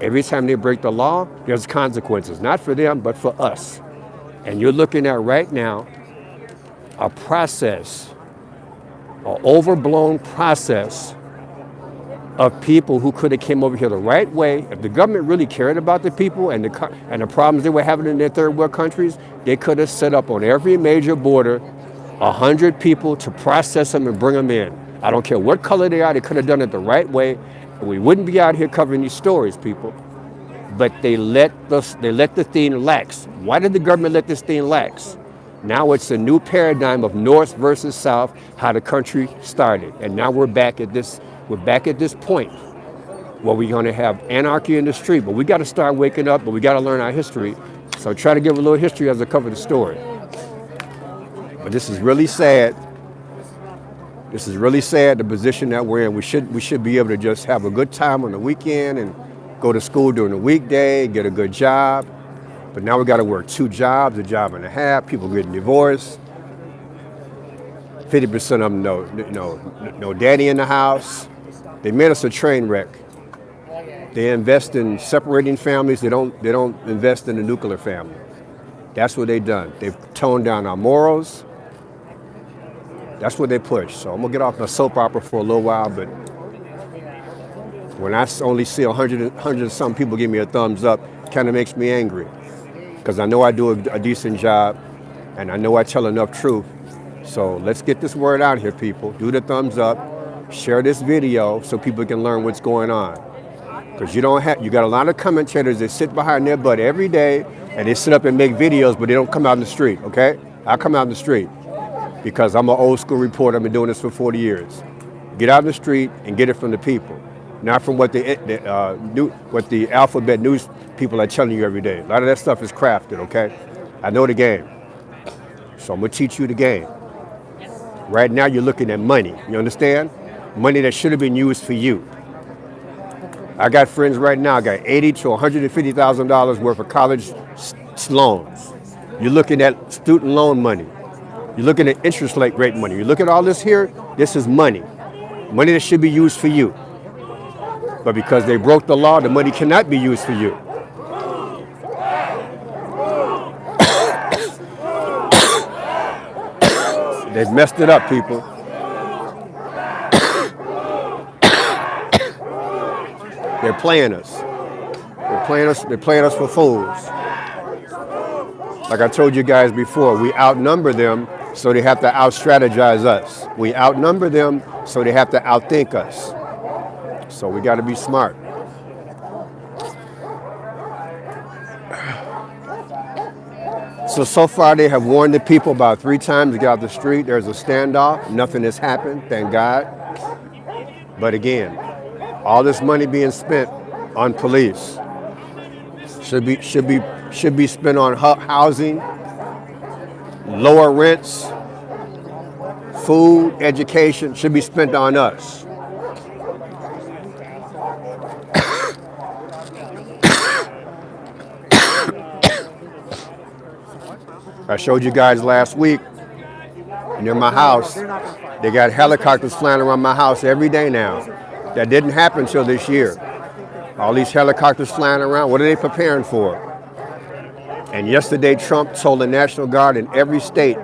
Every time they break the law, there's consequences, not for them, but for us. And you're looking at right now a process, an overblown process of people who could have came over here the right way. If the government really cared about the people and the problems they were having in their third world countries, they could have set up on every major border 100 people to process them and bring them in. I don't care what color they are, they could have done it the right way. And we wouldn't be out here covering these stories, people. But they let the thing lax. Why did the government let this thing lax? Now it's a new paradigm of North versus South, how the country started. And now we're back at this point where we're going to have anarchy in the street. But we got to start waking up, but we got to learn our history. So try to give a little history as I cover the story. But this is really sad. This is really sad, the position that we're in. We should be able to just have a good time on the weekend and go to school during the weekday, get a good job. But now we got to work 2 jobs, a job and a half. People getting divorced. 50% of them no daddy in the house. They made us a train wreck. They invest in separating families. They don't invest in the nuclear family. That's what they've done. They've toned down our morals. That's what they push. So I'm gonna get off my soap opera for a little while, but when I only see 100 and some people give me a thumbs up, it kind of makes me angry. Because I know I do a decent job, and I know I tell enough truth. So let's get this word out here, people. Do the thumbs up, share this video so people can learn what's going on. Because you got a lot of commentators that sit behind their butt every day, and they sit up and make videos, but they don't come out in the street, okay? I come out in the street because I'm an old school reporter. I've been doing this for 40 years. Get out in the street and get it from the people, not from what the alphabet news people are telling you every day. A lot of that stuff is crafted, okay? I know the game. So I'm gonna teach you the game. Right now you're looking at money, you understand? Money that should have been used for you. I got friends right now, got $80,000 to $150,000 worth of college loans. You're looking at student loan money. You're looking at interest rate money. You look at all this here, this is money. Money that should be used for you. But because they broke the law, the money cannot be used for you. They've messed it up, people. They're playing us. They're playing us for fools. Like I told you guys before, we outnumber them, so they have to out-strategize us. We outnumber them, so they have to outthink us. So we got to be smart. So far they have warned the people about 3 times to get out the street. There's a standoff. Nothing has happened, thank God. But again, all this money being spent on police should be spent on housing, lower rents, food, education. Should be spent on us. I showed you guys last week near my house. They got helicopters flying around my house every day now. That didn't happen until this year. All these helicopters flying around, what are they preparing for? And yesterday, Trump told the National Guard in every state,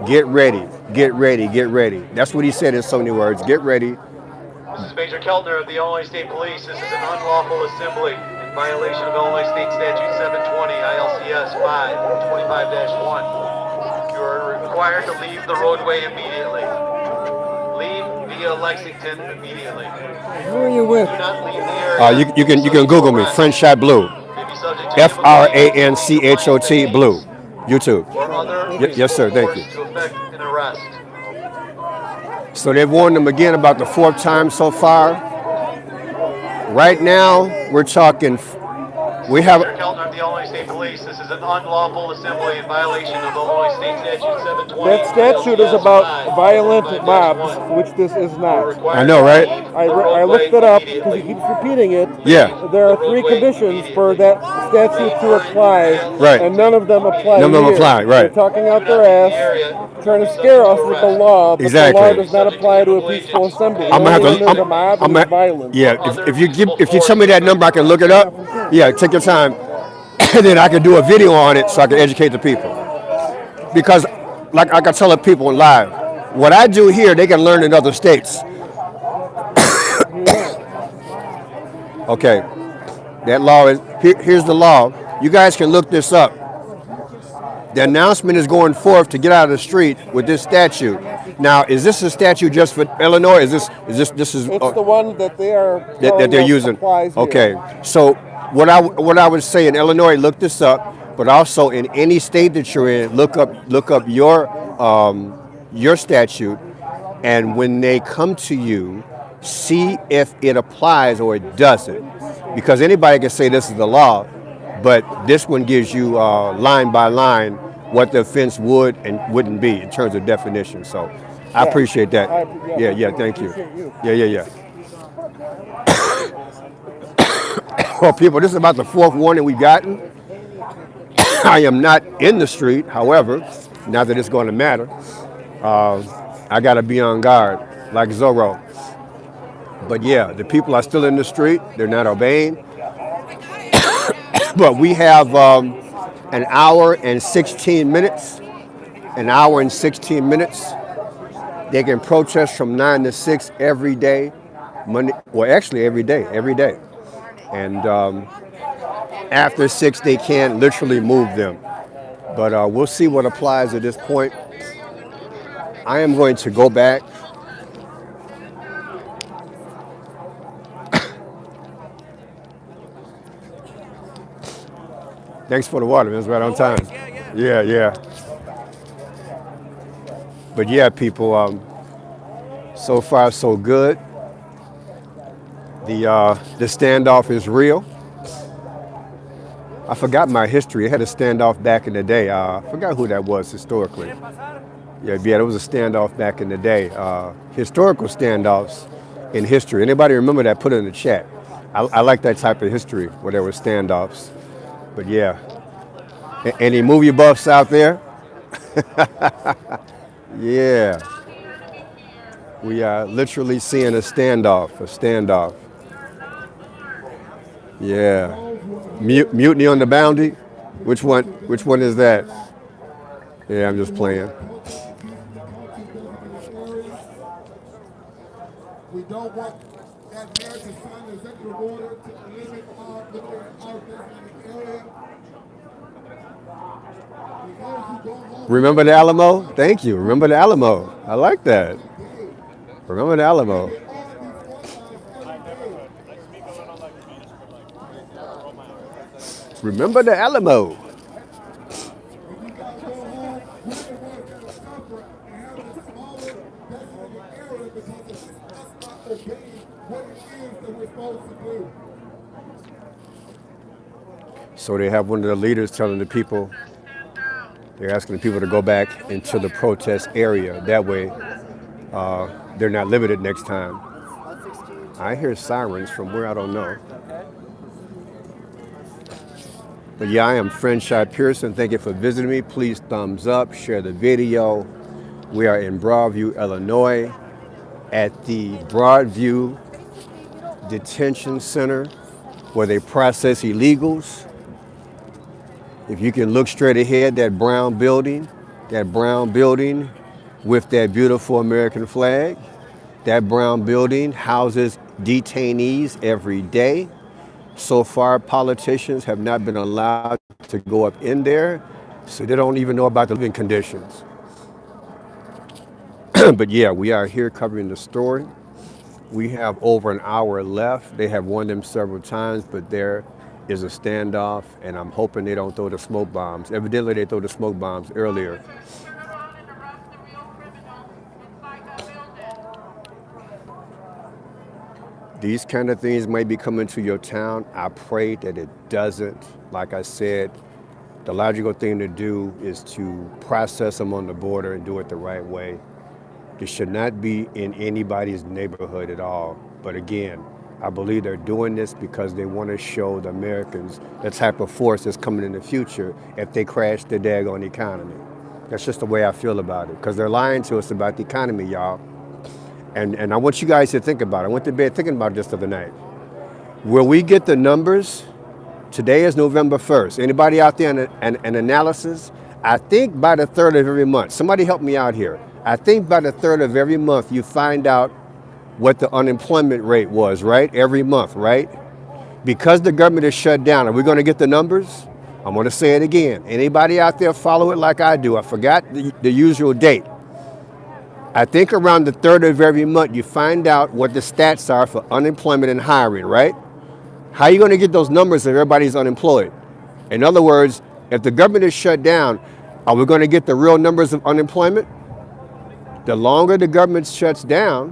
get ready, get ready, get ready. That's what he said in so many words, get ready. This is Major Keltner of the Illinois State Police. This is an unlawful assembly in violation of Illinois State Statute 720, ILCS 525-1. You are required to leave the roadway immediately. Leave via Lexington immediately. Who are you with? Do not leave the area. You can Google me, Franchot Blue. Franchot Blue. YouTube. Yes, sir. Thank you. To effect an arrest. So they've warned them again about the fourth time so far. Right now, we're talking. We have. Mr. Keltner of the Illinois State Police. This is an unlawful assembly in violation of Illinois State Statute 720. That statute is about violent mobs, which this is not. I know, right? I looked it up because he keeps repeating it. Yeah. There are 3 conditions for that statute to apply, Right. and none of them apply. None of them here. apply, right. They're talking out their ass, trying to scare us with the law, but Exactly. the law does not apply to a peaceful assembly. I'm gonna have to. Only mob and violence. Yeah. If you tell me that number, I can look it up. Yeah. Take your time, and then I can do a video on it so I can educate the people. Because, like I tell the people live, what I do here, they can learn in other states. Okay. That law is. Here's the law. You guys can look this up. The announcement is going forth to get out of the street with this statute. Now, is this a statute just for Illinois? This is? It's the one that they are that they're using. Applies here. Okay. So what I would say in Illinois, look this up, but also in any state that you're in, look up your statute, and when they come to you, see if it applies or it doesn't, because anybody can say this is the law. But this one gives you line by line what the offense would and wouldn't be in terms of definition. So I appreciate that. Yeah, thank you. Yeah. Well, people, this is about the 4th warning we've gotten. I am not in the street, however, not that it's going to matter. I got to be on guard, like Zorro. But yeah, the people are still in the street. They're not obeying. But we have an hour and 16 minutes. An hour and 16 minutes. They can protest from 9 to 6 every day. Monday, well, actually every day. And after 6, they can't literally move them. But we'll see what applies at this point. I am going to go back. Thanks for the water, man. It's right on time. Yeah. But yeah, people, so far so good. The standoff is real. I forgot my history. I had a standoff back in the day. I forgot who that was historically. Yeah, there was a standoff back in the day. Historical standoffs in history. Anybody remember that? Put it in the chat. I like that type of history where there were standoffs. But yeah, any movie buffs out there? Yeah. We are literally seeing a standoff. Yeah. Mutiny on the Bounty? Which one is that? Yeah, I'm just playing. We don't want that mayor to sign an executive order to limit liquor out there in the area. Remember the Alamo? Thank you. Remember the Alamo. I like that. Remember the Alamo. Remember the Alamo. So they have one of the leaders telling the people, they're asking the people to go back into the protest area. That way, they're not limited next time. I hear sirens from where I don't know. But yeah, I am Franchot Pearson. Thank you for visiting me. Please thumbs up, share the video. We are in Broadview, Illinois, at the Broadview Detention Center, where they process illegals. If you can look straight ahead, that brown building with that beautiful American flag, that brown building houses detainees every day. So far, politicians have not been allowed to go up in there, so they don't even know about the living conditions. But yeah, we are here covering the story. We have over an hour left. They have warned them several times, but there is a standoff, and I'm hoping they don't throw the smoke bombs. Evidently, they threw the smoke bombs earlier. These kind of things might be coming to your town. I pray that it doesn't. Like I said, the logical thing to do is to process them on the border and do it the right way. This should not be in anybody's neighborhood at all. But again, I believe they're doing this because they want to show the Americans the type of force that's coming in the future if they crash the daggone economy. That's just the way I feel about it, because they're lying to us about the economy, y'all. And I want you guys to think about it. I went to bed thinking about this the other night. Will we get the numbers? Today is November 1st. Anybody out there in an analysis? I think by the 3rd of every month. Somebody help me out here. I think by the 3rd of every month, you find out what the unemployment rate was, right? Every month, right? Because the government is shut down, are we going to get the numbers? I'm going to say it again. Anybody out there follow it like I do? I forgot the usual date. I think around the 3rd of every month, you find out what the stats are for unemployment and hiring, right? How are you going to get those numbers if everybody's unemployed? In other words, if the government is shut down, are we going to get the real numbers of unemployment? The longer the government shuts down,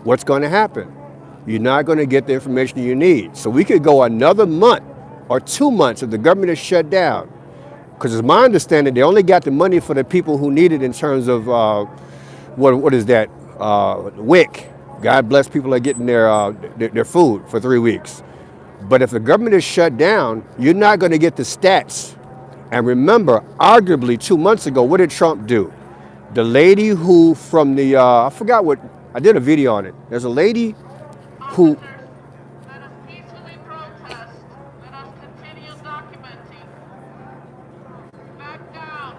what's going to happen? You're not going to get the information you need. So we could go another month or 2 months if the government is shut down. Because it's my understanding they only got the money for the people who need it in terms of, what is that? WIC. God bless people are getting their food for 3 weeks. But if the government is shut down, you're not going to get the stats. And remember, arguably 2 months ago, what did Trump do? The lady who from the, I forgot what, I did a video on it. There's a lady who, Let us peacefully protest. Let us continue documenting. Back down.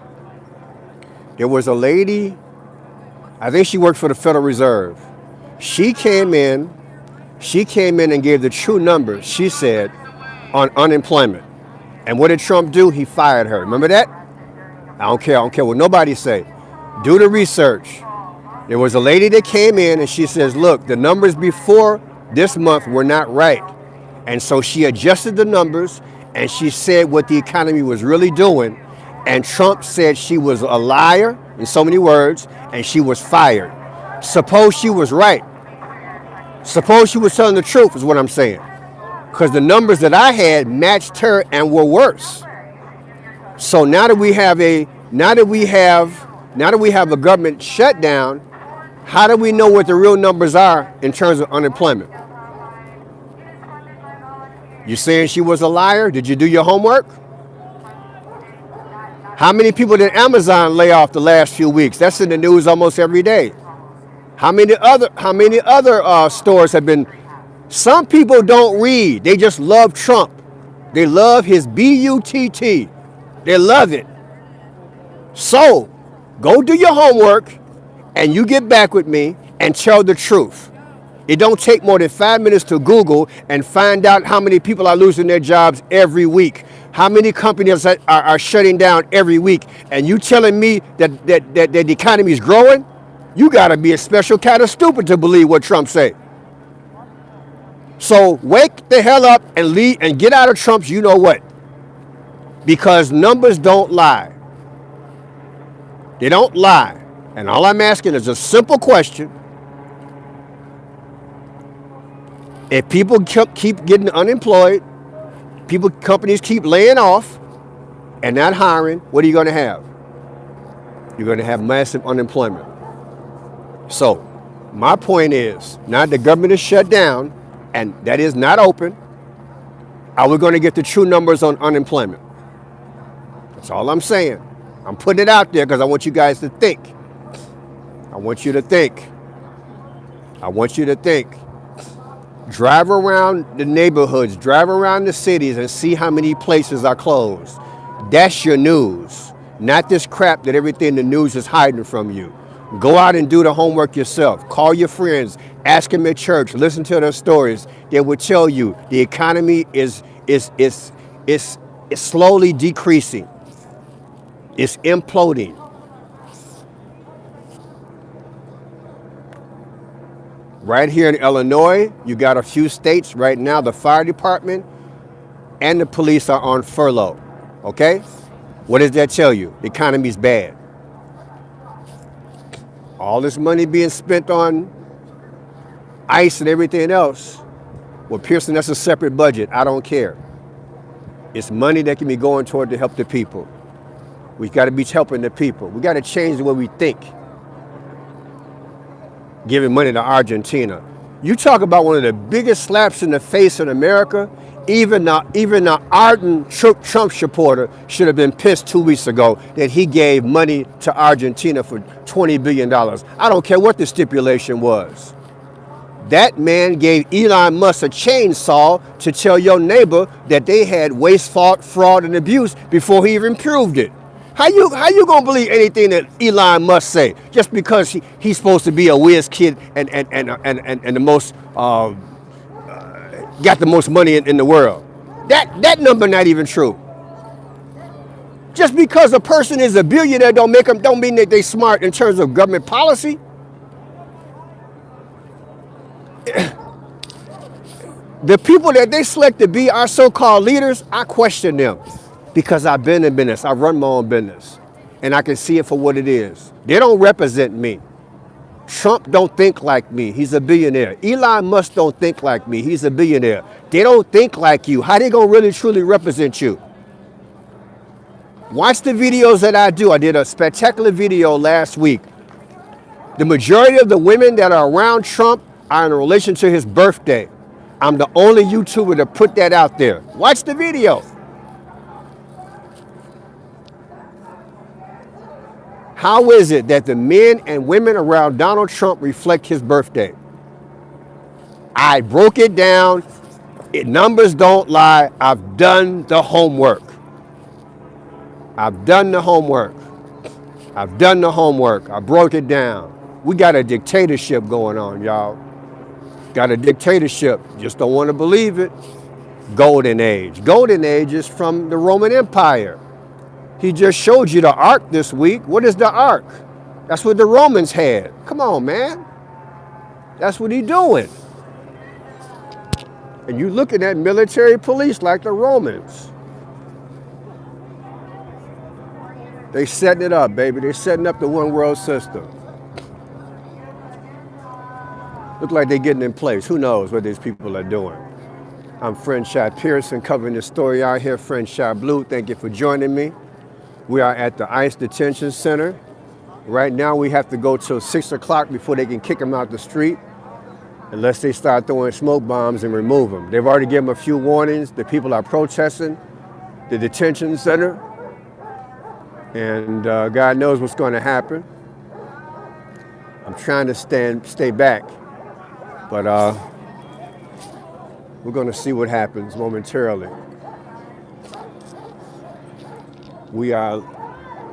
there was a lady, I think she worked for the Federal Reserve. She came in and gave the true numbers, she said, on unemployment. And what did Trump do? He fired her. Remember that? I don't care what nobody say. Do the research. There was a lady that came in and she says, look, the numbers before this month were not right. And so she adjusted the numbers and she said what the economy was really doing. And Trump said she was a liar, in so many words, and she was fired. Suppose she was right. Suppose she was telling the truth is what I'm saying. Because the numbers that I had matched her and were worse. So now that we have a government shutdown, how do we know what the real numbers are in terms of unemployment? You saying she was a liar? Did you do your homework? How many people did Amazon lay off the last few weeks? That's in the news almost every day. How many other stores have been? Some people don't read. They just love Trump. They love his B-U-T-T. They love it. So, go do your homework and you get back with me and tell the truth. It don't take more than 5 minutes to Google and find out how many people are losing their jobs every week. How many companies are shutting down every week. And you telling me that the economy is growing? You got to be a special kind of stupid to believe what Trump say. So wake the hell up and leave and get out of Trump's you know what. Because numbers don't lie. They don't lie. And all I'm asking is a simple question. If people keep getting unemployed, companies keep laying off and not hiring, what are you going to have? You're going to have massive unemployment. So my point is, now the government is shut down and that is not open, are we going to get the true numbers on unemployment? That's all I'm saying. I'm putting it out there because I want you guys to think. I want you to think. I want you to think. Drive around the neighborhoods, drive around the cities and see how many places are closed. That's your news, not this crap that everything the news is hiding from you. Go out and do the homework yourself. Call your friends, ask them at church, listen to their stories. They will tell you the economy is slowly decreasing. It's imploding. Right here in Illinois, you got a few states right now, the fire department and the police are on furlough, okay? What does that tell you? The economy's bad. All this money being spent on ICE and everything else, well, Pearson, that's a separate budget. I don't care. It's money that can be going toward to help the people. We got to be helping the people. We got to change the way we think. Giving money to Argentina. You talk about one of the biggest slaps in the face in America. Even the ardent Trump supporter should have been pissed 2 weeks ago that he gave money to Argentina for $20 billion. I don't care what the stipulation was. That man gave Elon Musk a chainsaw to tell your neighbor that they had waste, fraud, and abuse before he even proved it. How you gonna believe anything that Elon Musk say just because he's supposed to be a whiz kid and the most got the most money in the world? That number not even true. Just because a person is a billionaire don't mean that they smart in terms of government policy. The people that they select to be our so-called leaders, I question them. Because I've been in business, I run my own business, and I can see it for what it is. They don't represent me. Trump don't think like me, he's a billionaire. Elon Musk don't think like me, he's a billionaire. They don't think like you. How they gonna really truly represent you? Watch the videos that I do. I did a spectacular video last week. The majority of the women that are around Trump are in relation to his birthday. I'm the only YouTuber to put that out there. Watch the video. How is it that the men and women around Donald Trump reflect his birthday? I broke it down. Numbers don't lie. I've done the homework. I've done the homework. I've done the homework. I broke it down. We got a dictatorship going on, y'all. Got a dictatorship. Just don't want to believe it. Golden Age. Golden Age is from the Roman Empire. He just showed you the Ark this week. What is the Ark? That's what the Romans had. Come on, man. That's what he's doing. And you looking at military police like the Romans. They setting it up, baby. They're setting up the one world system. Look like they're getting in place. Who knows what these people are doing? I'm Franchot Pearson covering this story out here. Franchot Blue, thank you for joining me. We are at the ICE detention center. Right now we have to go till 6 o'clock before they can kick them out the street, unless they start throwing smoke bombs and remove them. They've already given them a few warnings. The people are protesting the detention center, and God knows what's going to happen. I'm trying to stay back, but we're going to see what happens momentarily. We are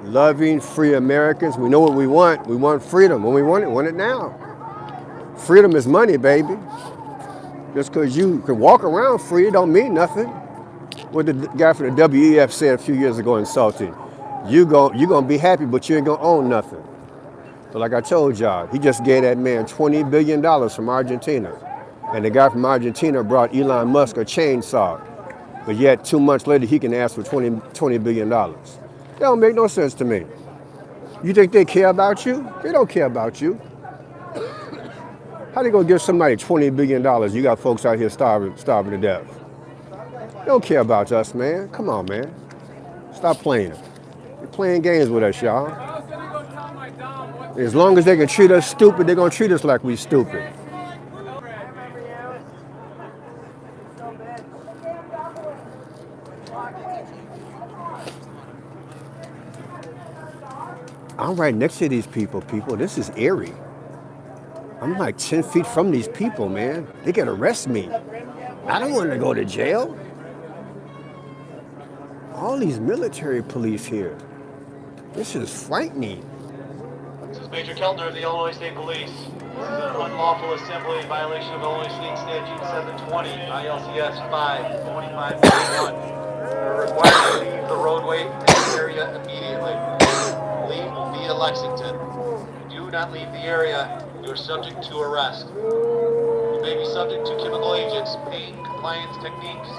loving, free Americans. We know what we want. We want freedom. When we want it now. Freedom is money, baby. Just because you can walk around free don't mean nothing. What the guy from the WEF said a few years ago in Salty. You're going to be happy, but you ain't going to own nothing. So like I told y'all, he just gave that man $20 billion from Argentina. And the guy from Argentina brought Elon Musk a chainsaw. But yet 2 months later, he can ask for $20 billion. That don't make no sense to me. You think they care about you? They don't care about you. How they gonna give somebody $20 billion? You got folks out here starving to death. They don't care about us, man. Come on, man. Stop playing. You're playing games with us, y'all. As long as they can treat us stupid, they're gonna treat us like we stupid. I'm right next to these people. This is eerie. I'm like 10 feet from these people, man. They could arrest me. I don't want to go to jail. All these military police here. This is frightening. This is Major Keltner of the Illinois State Police. This is an unlawful assembly in violation of Illinois State Statute 720, ILCS 525.1. You're required to leave the roadway in the area immediately. Leave via Lexington. If you do not leave the area, you are subject to arrest. You may be subject to chemical agents, pain compliance techniques,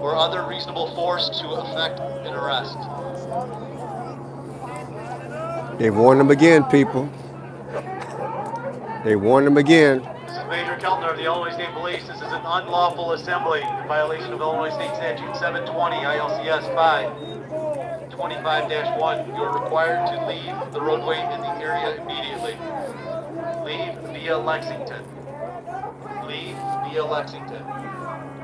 or other reasonable force to effect an arrest. They warned them again, people. They warned them again. This is Major Keltner of the Illinois State Police. This is an unlawful assembly in violation of Illinois State Statute 720, ILCS 525-1. You are required to leave the roadway in the area immediately. Leave via Lexington. Leave via Lexington.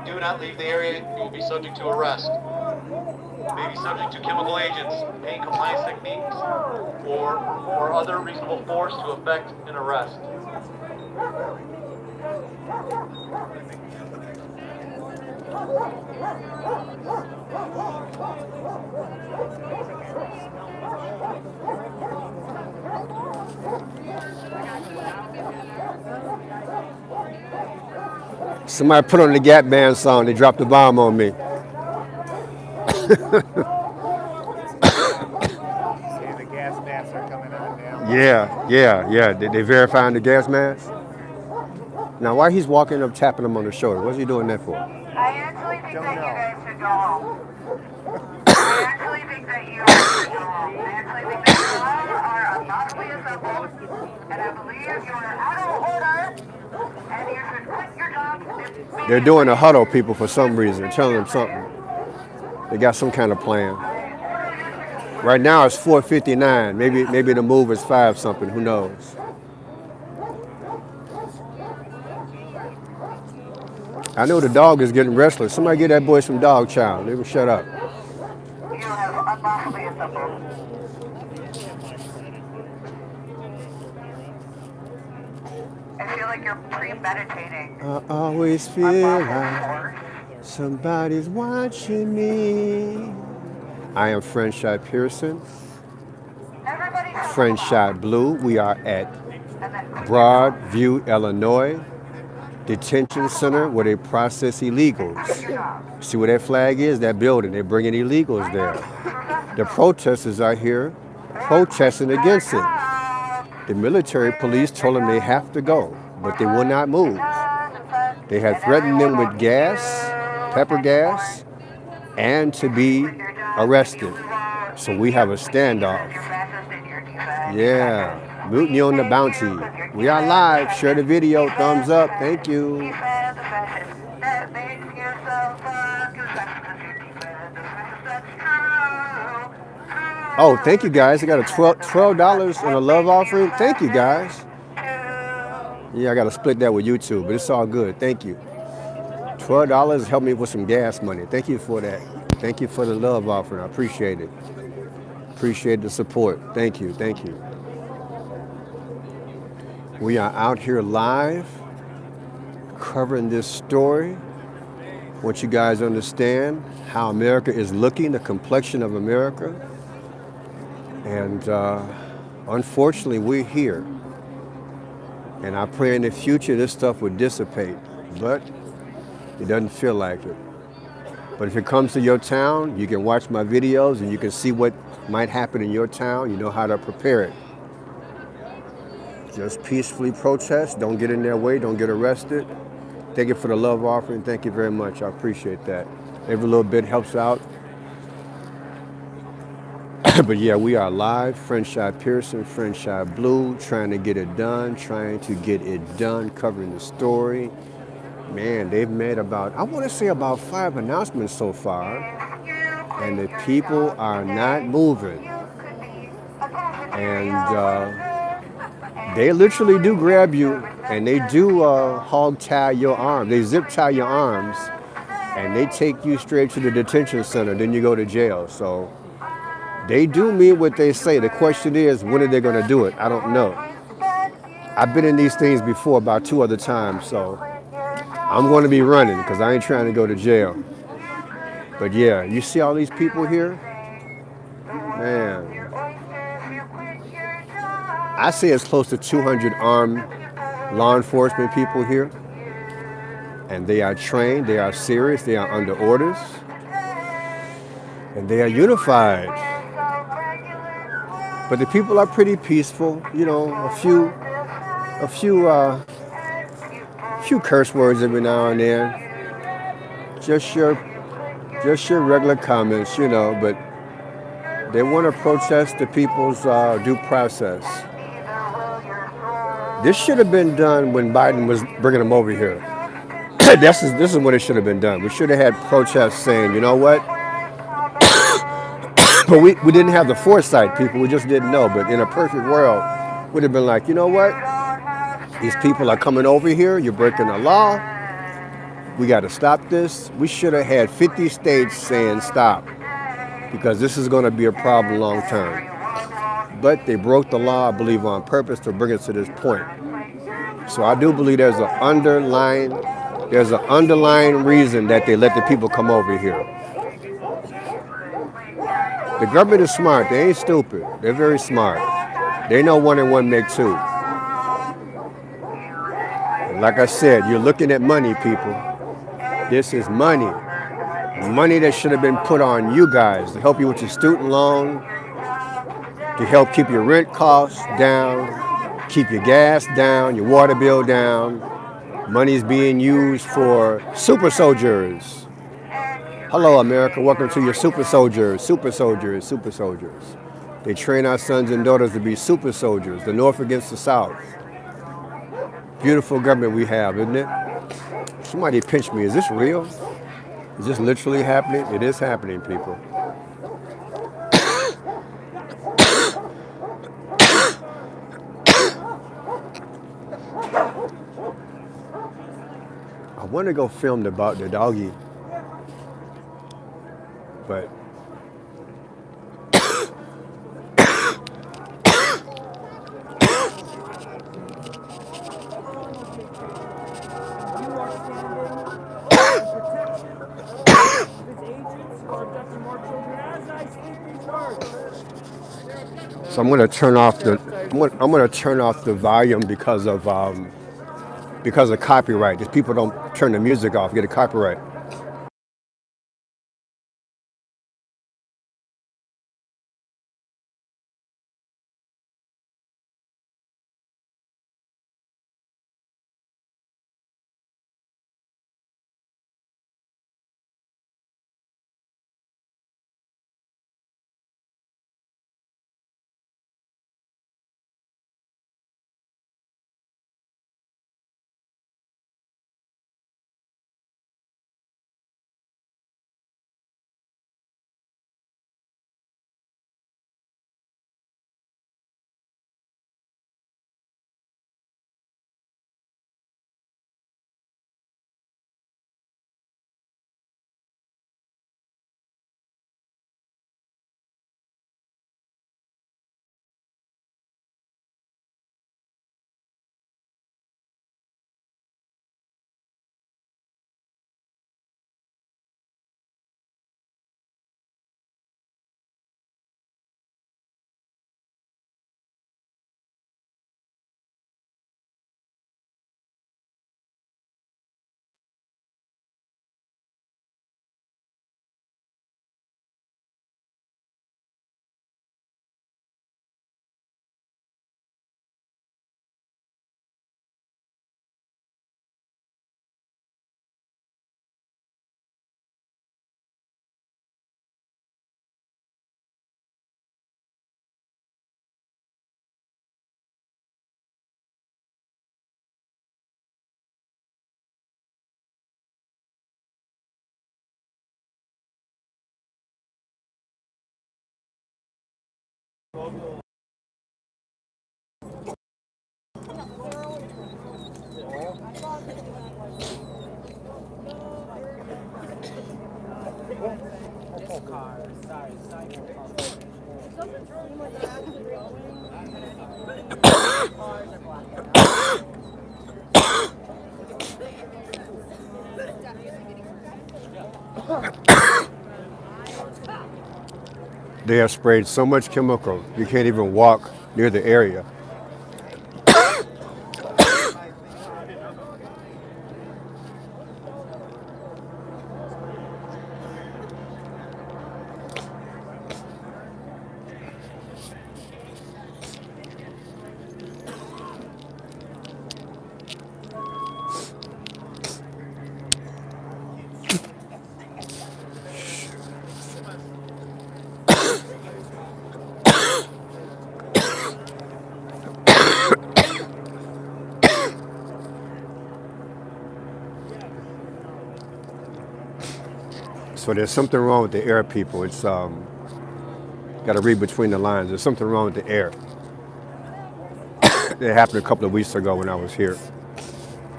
Do not leave the area, you will be subject to arrest. You may be subject to chemical agents, pain compliance techniques, or other reasonable force to effect an arrest. Somebody put on the Gap Band song. They dropped the bomb on me. Yeah. They verifying the gas mask? Now, why he's walking up tapping him on the shoulder? What's he doing that for? I actually think that you guys should go home. I actually think that you should go home. I actually think that you all are unlawfully assembled, and I believe you are out of order, and you should quit your job. They're doing a huddle, people, for some reason, telling them something. They got some kind of plan. Right now it's 4:59. Maybe the move is 5 something. Who knows? I know the dog is getting restless. Somebody get that boy some dog chow. They will shut up. You have unlawfully assembled. I feel like you're premeditating. I always feel like somebody's watching me. I am Franchot Pearson, Franchot Blue. We are at Broadview, Illinois, detention center where they process illegals. See where that flag is? That building. They're bringing illegals there. The protesters are here protesting against it. The military police told them they have to go, but they will not move. They had threatened them with gas, pepper gas, and to be arrested. So we have a standoff. Yeah, mutiny on the bounty. We are live. Share the video. Thumbs up. Thank you. Oh, thank you guys. I got a $12 on a love offering. Thank you guys. Yeah, I got to split that with YouTube, but it's all good. Thank you. $12 helped me with some gas money. Thank you for that. Thank you for the love offering. I appreciate it. Appreciate the support. Thank you. Thank you. We are out here live covering this story. I want you guys to understand how America is looking, the complexion of America. And unfortunately, we're here. And I pray in the future this stuff would dissipate. But it doesn't feel like it. But if it comes to your town, you can watch my videos and you can see what might happen in your town. You know how to prepare it. Just peacefully protest. Don't get in their way. Don't get arrested. Thank you for the love offering. Thank you very much. I appreciate that. Every little bit helps out. But yeah, we are live. Franchot Pearson, Franchot Blue, trying to get it done, covering the story. Man, and they've made about, I want to say about 5 announcements so far, and the people are not moving. And they literally do grab you, and they do hog tie your arm. They zip tie your arms, and they take you straight to the detention center. Then you go to jail. So they do mean what they say. The question is, when are they going to do it? I don't know. I've been in these things before about 2 other times, so I'm going to be running because I ain't trying to go to jail. But yeah, you see all these people here? Man. I say it's close to 200 armed law enforcement people here. And they are trained, they are serious, they are under orders, and they are unified. But the people are pretty peaceful, you know, a few curse words every now and then. Just your regular comments, you know, but they want to protest the people's due process. This should have been done when Biden was bringing them over here. This is when it should have been done. We should have had protests saying, you know what? But we didn't have the foresight, people. We just didn't know. But in a perfect world, would have been like, you know what? These people are coming over here. You're breaking the law. We got to stop this. We should have had 50 states saying stop, because this is going to be a problem long term. But they broke the law, I believe, on purpose to bring us to this point. So I do believe there's an underlying reason that they let the people come over here. The government is smart. They ain't stupid. They're very smart. They know 1 and 1 make 2. And like I said, you're looking at money, people. This is money. Money that should have been put on you guys to help you with your student loan, to help keep your rent costs down, keep your gas down, your water bill down. Money is being used for super soldiers. Hello, America. Welcome to your super soldiers, super soldiers, super soldiers. They train our sons and daughters to be super soldiers, the North against the South. Beautiful government we have, isn't it? Somebody pinched me. Is this real? Is this literally happening? It is happening, people. I want to go film about the doggy, but so I'm going to turn off the volume because of copyright. If people don't turn the music off, get a copyright. They have sprayed so much chemical, you can't even walk near the area. So there's something wrong with the air, people. It's got to read between the lines. There's something wrong with the air. It happened a couple of weeks ago when I was here.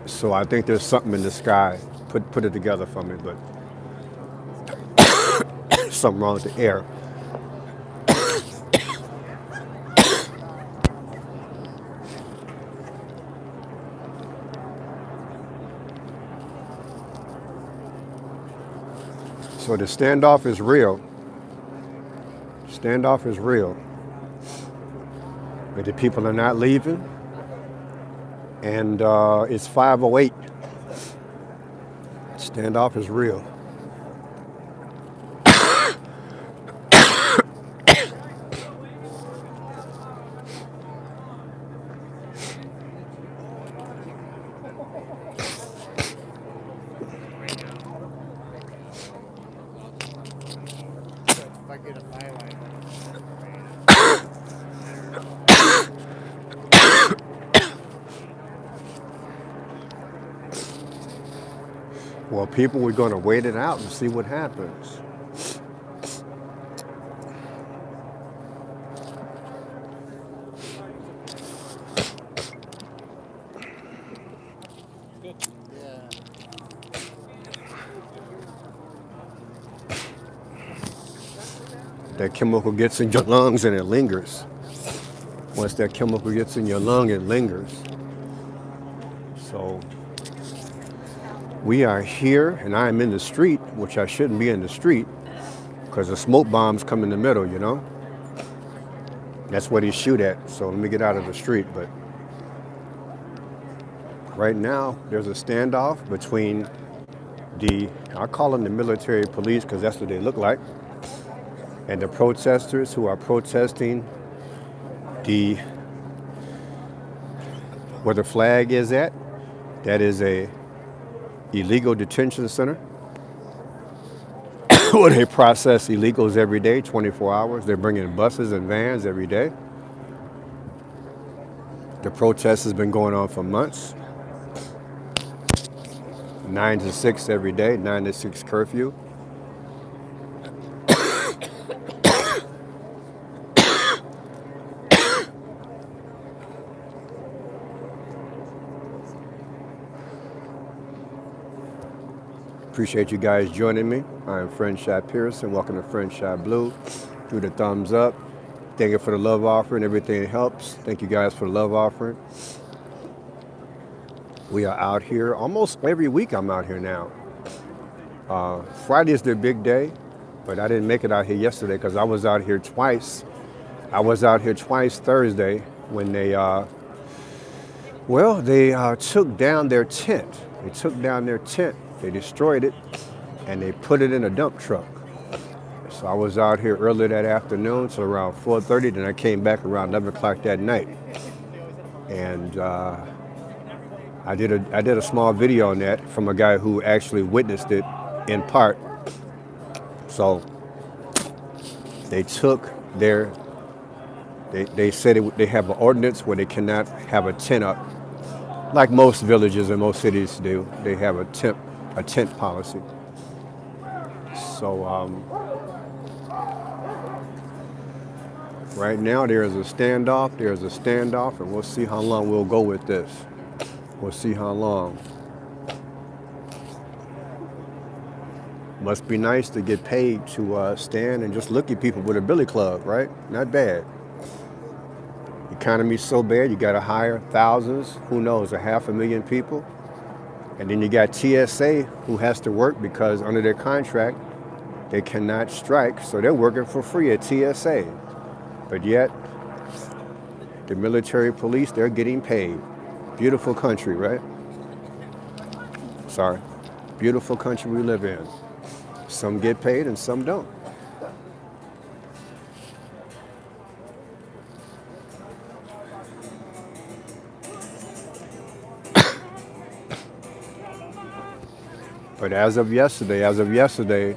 So I think there's something in the sky. Put it together for me, but something wrong with the air. So the standoff is real. Standoff is real. But the people are not leaving. And it's 5:08. Standoff is real. Well, people, we're going to wait it out and see what happens. That chemical gets in your lungs and it lingers. Once that chemical gets in your lung, it lingers. So we are here, and I am in the street, which I shouldn't be in the street, because the smoke bombs come in the middle, you know? That's what he shoot at, so let me get out of the street. But right now, there's a standoff between I call them the military police, because that's what they look like, and the protesters who are protesting where the flag is at. That is a illegal detention center where they process illegals every day, 24 hours. They're bringing buses and vans every day. The protest has been going on for months. 9 to 6 every day, 9 to 6 curfew. Appreciate you guys joining me. I am Franchot Pearson. Welcome to Franchot Blue. Do the thumbs up. Thank you for the love offering. Everything helps. Thank you guys for the love offering. We are out here almost every week. I'm out here now. Friday is their big day, but I didn't make it out here yesterday because I was out here twice. I was out here twice Thursday when they took down their tent. They took down their tent. They destroyed it, and they put it in a dump truck. So I was out here earlier that afternoon, so around 4:30, then I came back around 11 o'clock that night. And I did a small video on that from a guy who actually witnessed it in part. So they took they said they have an ordinance where they cannot have a tent up, like most villages and most cities do. They have a tent policy. So Right now, there is a standoff. There's a standoff, and we'll see how long we'll go with this. We'll see how long. Must be nice to get paid to stand and just look at people with a billy club, right? Not bad. Economy's so bad, you got to hire thousands, who knows, 500,000 people. And then you got TSA who has to work because under their contract, they cannot strike, so they're working for free at TSA. But yet, the military police, they're getting paid. Beautiful country, right? Sorry. Beautiful country we live in. Some get paid and some don't. But as of yesterday,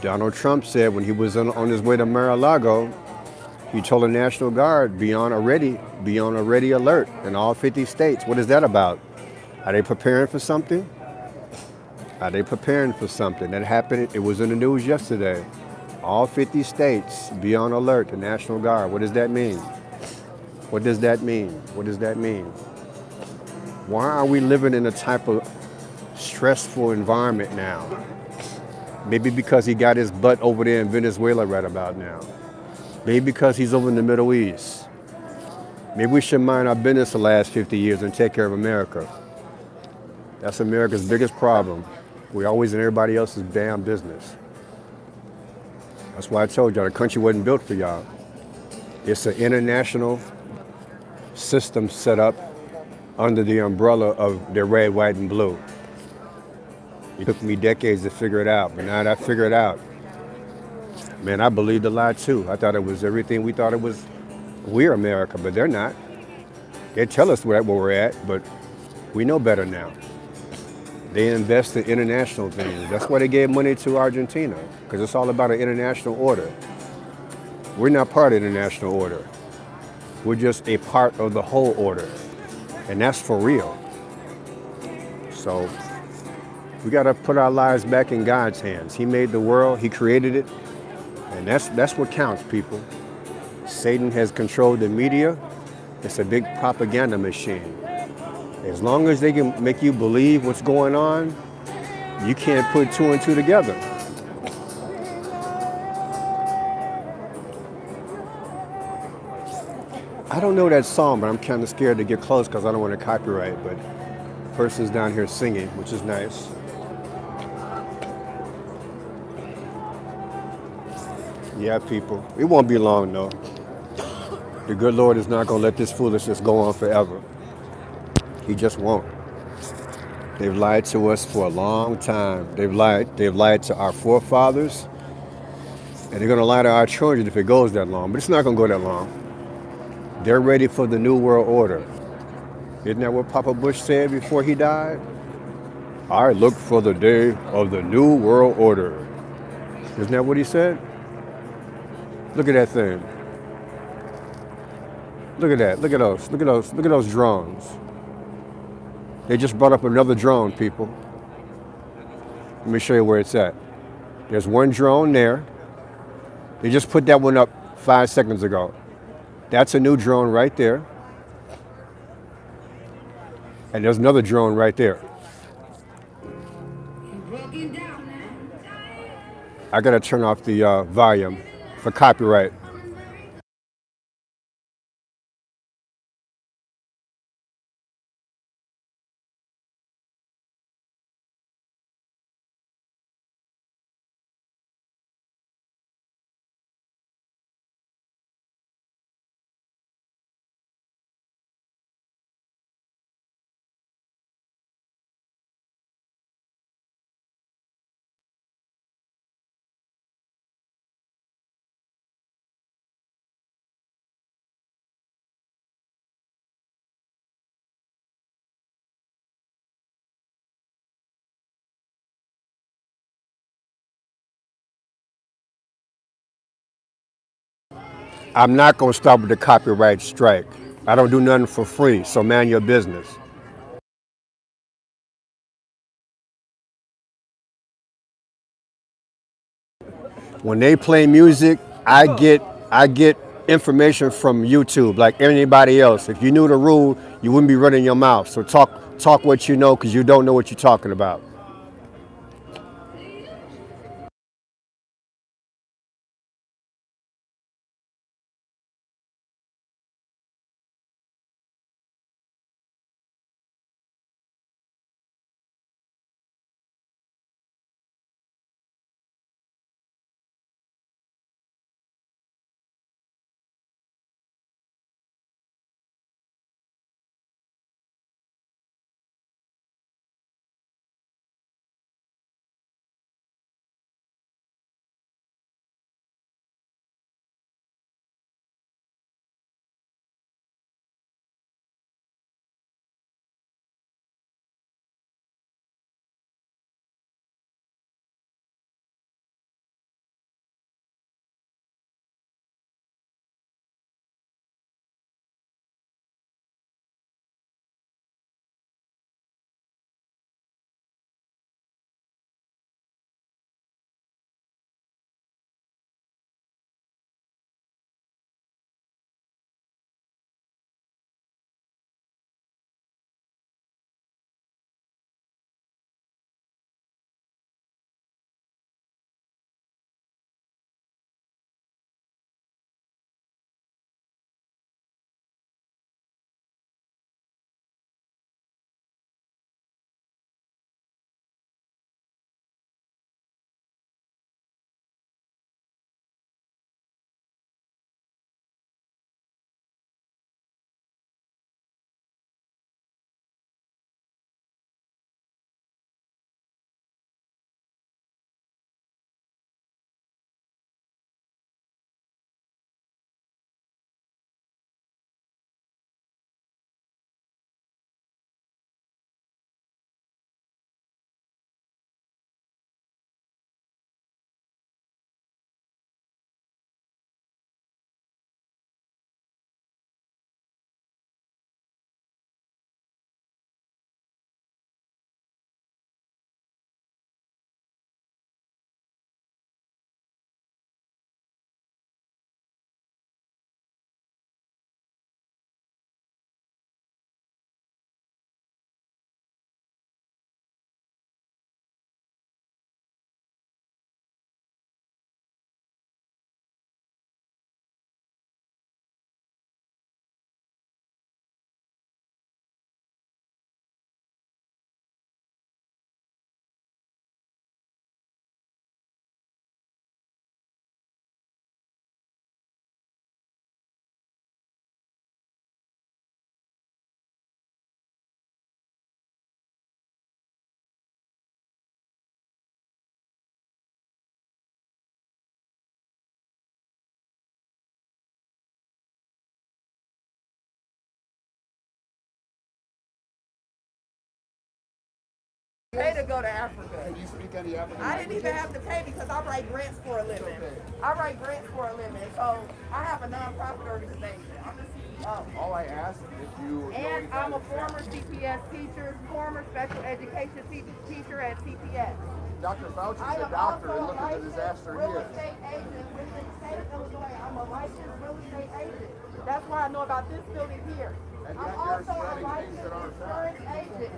Donald Trump said when he was on his way to Mar-a-Lago, he told the National Guard, be on a ready alert in all 50 states. What is that about? Are they preparing for something? Are they preparing for something? That happened, it was in the news yesterday. All 50 states, be on alert, the National Guard. What does that mean? What does that mean? What does that mean? Why are we living in a type of stressful environment now? Maybe because he got his butt over there in Venezuela right about now. Maybe because he's over in the Middle East. Maybe we should mind our business the last 50 years and take care of America. That's America's biggest problem. We're always in everybody else's damn business. That's why I told y'all the country wasn't built for y'all. It's an international system set up under the umbrella of the red, white, and blue. It took me decades to figure it out, but now that I figure it out, man, I believed a lie too. I thought it was everything we thought it was. We're America, but they're not. They tell us where we're at, but we know better now. They invest in international things. That's why they gave money to Argentina, because it's all about an international order. We're not part of the international order. We're just a part of the whole order, and that's for real. So we got to put our lives back in God's hands. He made the world, he created it, and that's what counts, people. Satan has controlled the media. It's a big propaganda machine. As long as they can make you believe what's going on, you can't put two and two together. I don't know that song, but I'm kind of scared to get close because I don't want to copyright, but the person's down here singing, which is nice. Yeah, people. It won't be long, though. The good Lord is not going to let this foolishness go on forever. He just won't. They've lied to us for a long time. They've lied to our forefathers, and they're going to lie to our children if it goes that long, but it's not going to go that long. They're ready for the New World Order. Isn't that what Papa Bush said before he died? I look for the day of the New World Order. Isn't that what he said? Look at that thing. Look at that. Look at those. Look at those. Look at those drones. They just brought up another drone, people. Let me show you where it's at. There's one drone there. They just put that one up 5 seconds ago. That's a new drone right there. And there's another drone right there. I gotta turn off the volume for copyright. I'm not gonna start with the copyright strike. I don't do nothing for free, so man your business. When they play music, I get information from YouTube like anybody else. If you knew the rule, you wouldn't be running your mouth. So talk what you know because you don't know what you're talking about. Pay to go to Africa. Can you speak any African I didn't even have to pay because I write grants for a living. I write grants for a living. So I have a nonprofit organization. I'm the CEO. All I asked if you. And I'm a former CPS teacher, former special education teacher at CPS. Dr. Fauci's a doctor and look at the disaster real here. estate agent with the state of Illinois. I'm a licensed real estate agent. That's why I know about this building here. And I'm yet also you're a spreading things licensed that aren't insurance agent.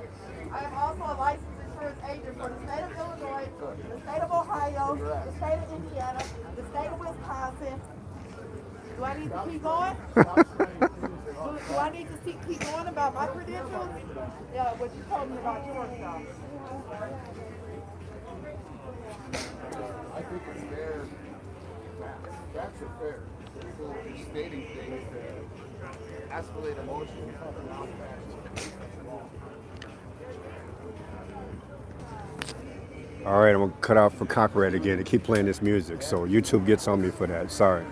I am also a licensed insurance agent for the state of Illinois, the state of Ohio, the state of Indiana, the state of Wisconsin. Do I need to keep going? Do I need to keep going about my credentials? Yeah, what you told me about yours, though. I think it's fair. Facts are fair. People stating things that escalate emotions. All right, I'm gonna cut out for copyright again to keep playing this music. So YouTube gets on me for that. Sorry.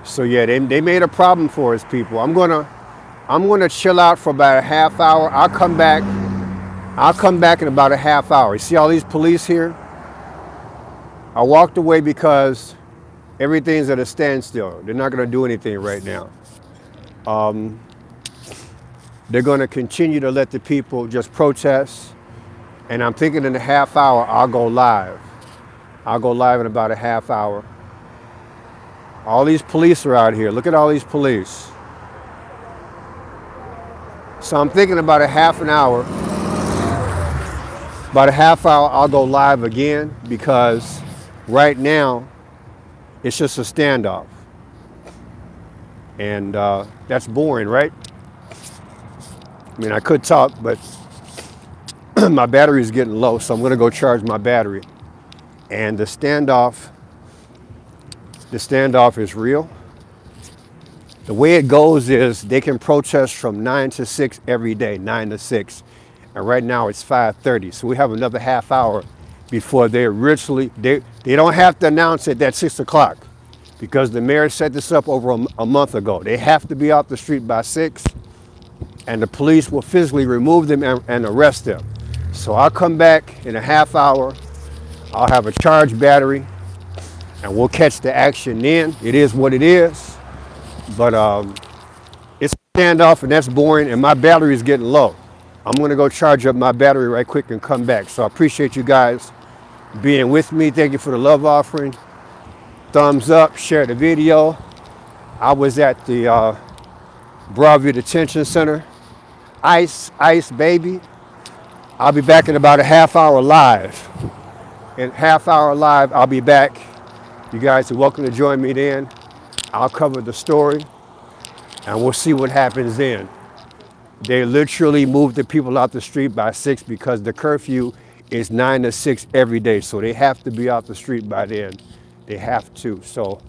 So yeah, they made a problem for us, people. I'm gonna chill out for about a half hour. I'll come back in about a half hour. You see all these police here? I walked away because everything's at a standstill. They're not gonna do anything right now. They're gonna continue to let the people just protest. And I'm thinking in a half hour, I'll go live. I'll go live in about a half hour. All these police are out here. Look at all these police. So I'm thinking about a half hour, I'll go live again, because right now it's just a standoff. And that's boring, right? I mean, I could talk, but my battery is getting low, so I'm gonna go charge my battery. And the standoff is real. The way it goes is they can protest from 9 to 6 every day, 9 to 6. And right now it's 5:30, so we have another half hour before they don't have to announce it at 6 o'clock, because the mayor set this up over a month ago. They have to be off the street by 6, and the police will physically remove them and arrest them. So I'll come back in a half hour. I'll have a charged battery, and we'll catch the action then. It is what it is, but it's a standoff, and that's boring, and my battery is getting low. I'm gonna go charge up my battery right quick and come back. So I appreciate you guys being with me. Thank you for the love offering. Thumbs up, share the video. I was at the Broadview Detention Center. Ice, baby. I'll be back in about a half hour live. In half hour live, I'll be back. You guys are welcome to join me then. I'll cover the story, and we'll see what happens then. They literally moved the people out the street by 6 because the curfew is 9 to 6 every day. So they have to be out the street by then. They have to. So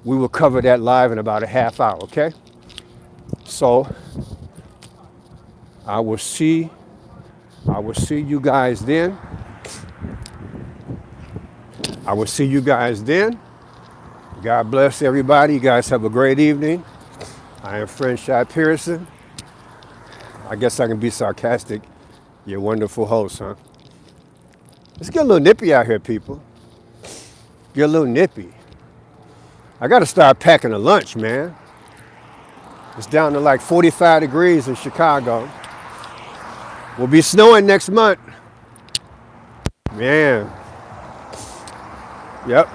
we will cover that live in about a half hour, okay? So I will see you guys then. I will see you guys then. God bless everybody. You guys have a great evening. I am Franchot Pearson. I guess I can be sarcastic. You're a wonderful host, huh? Let's get a little nippy out here, people. Get a little nippy. I got to start packing a lunch, man. It's down to like 45 degrees in Chicago. We'll be snowing next month. Man. Yep.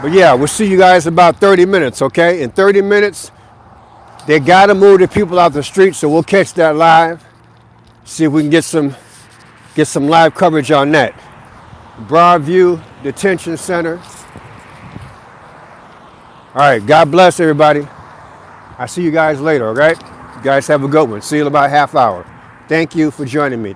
But yeah, we'll see you guys in about 30 minutes, okay? In 30 minutes, they got to move the people out the street, so we'll catch that live. See if we can get some live coverage on that. Broadview Detention Center. All right, God bless everybody. I'll see you guys later, all right? You guys have a good one. See you in about a half hour. Thank you for joining me.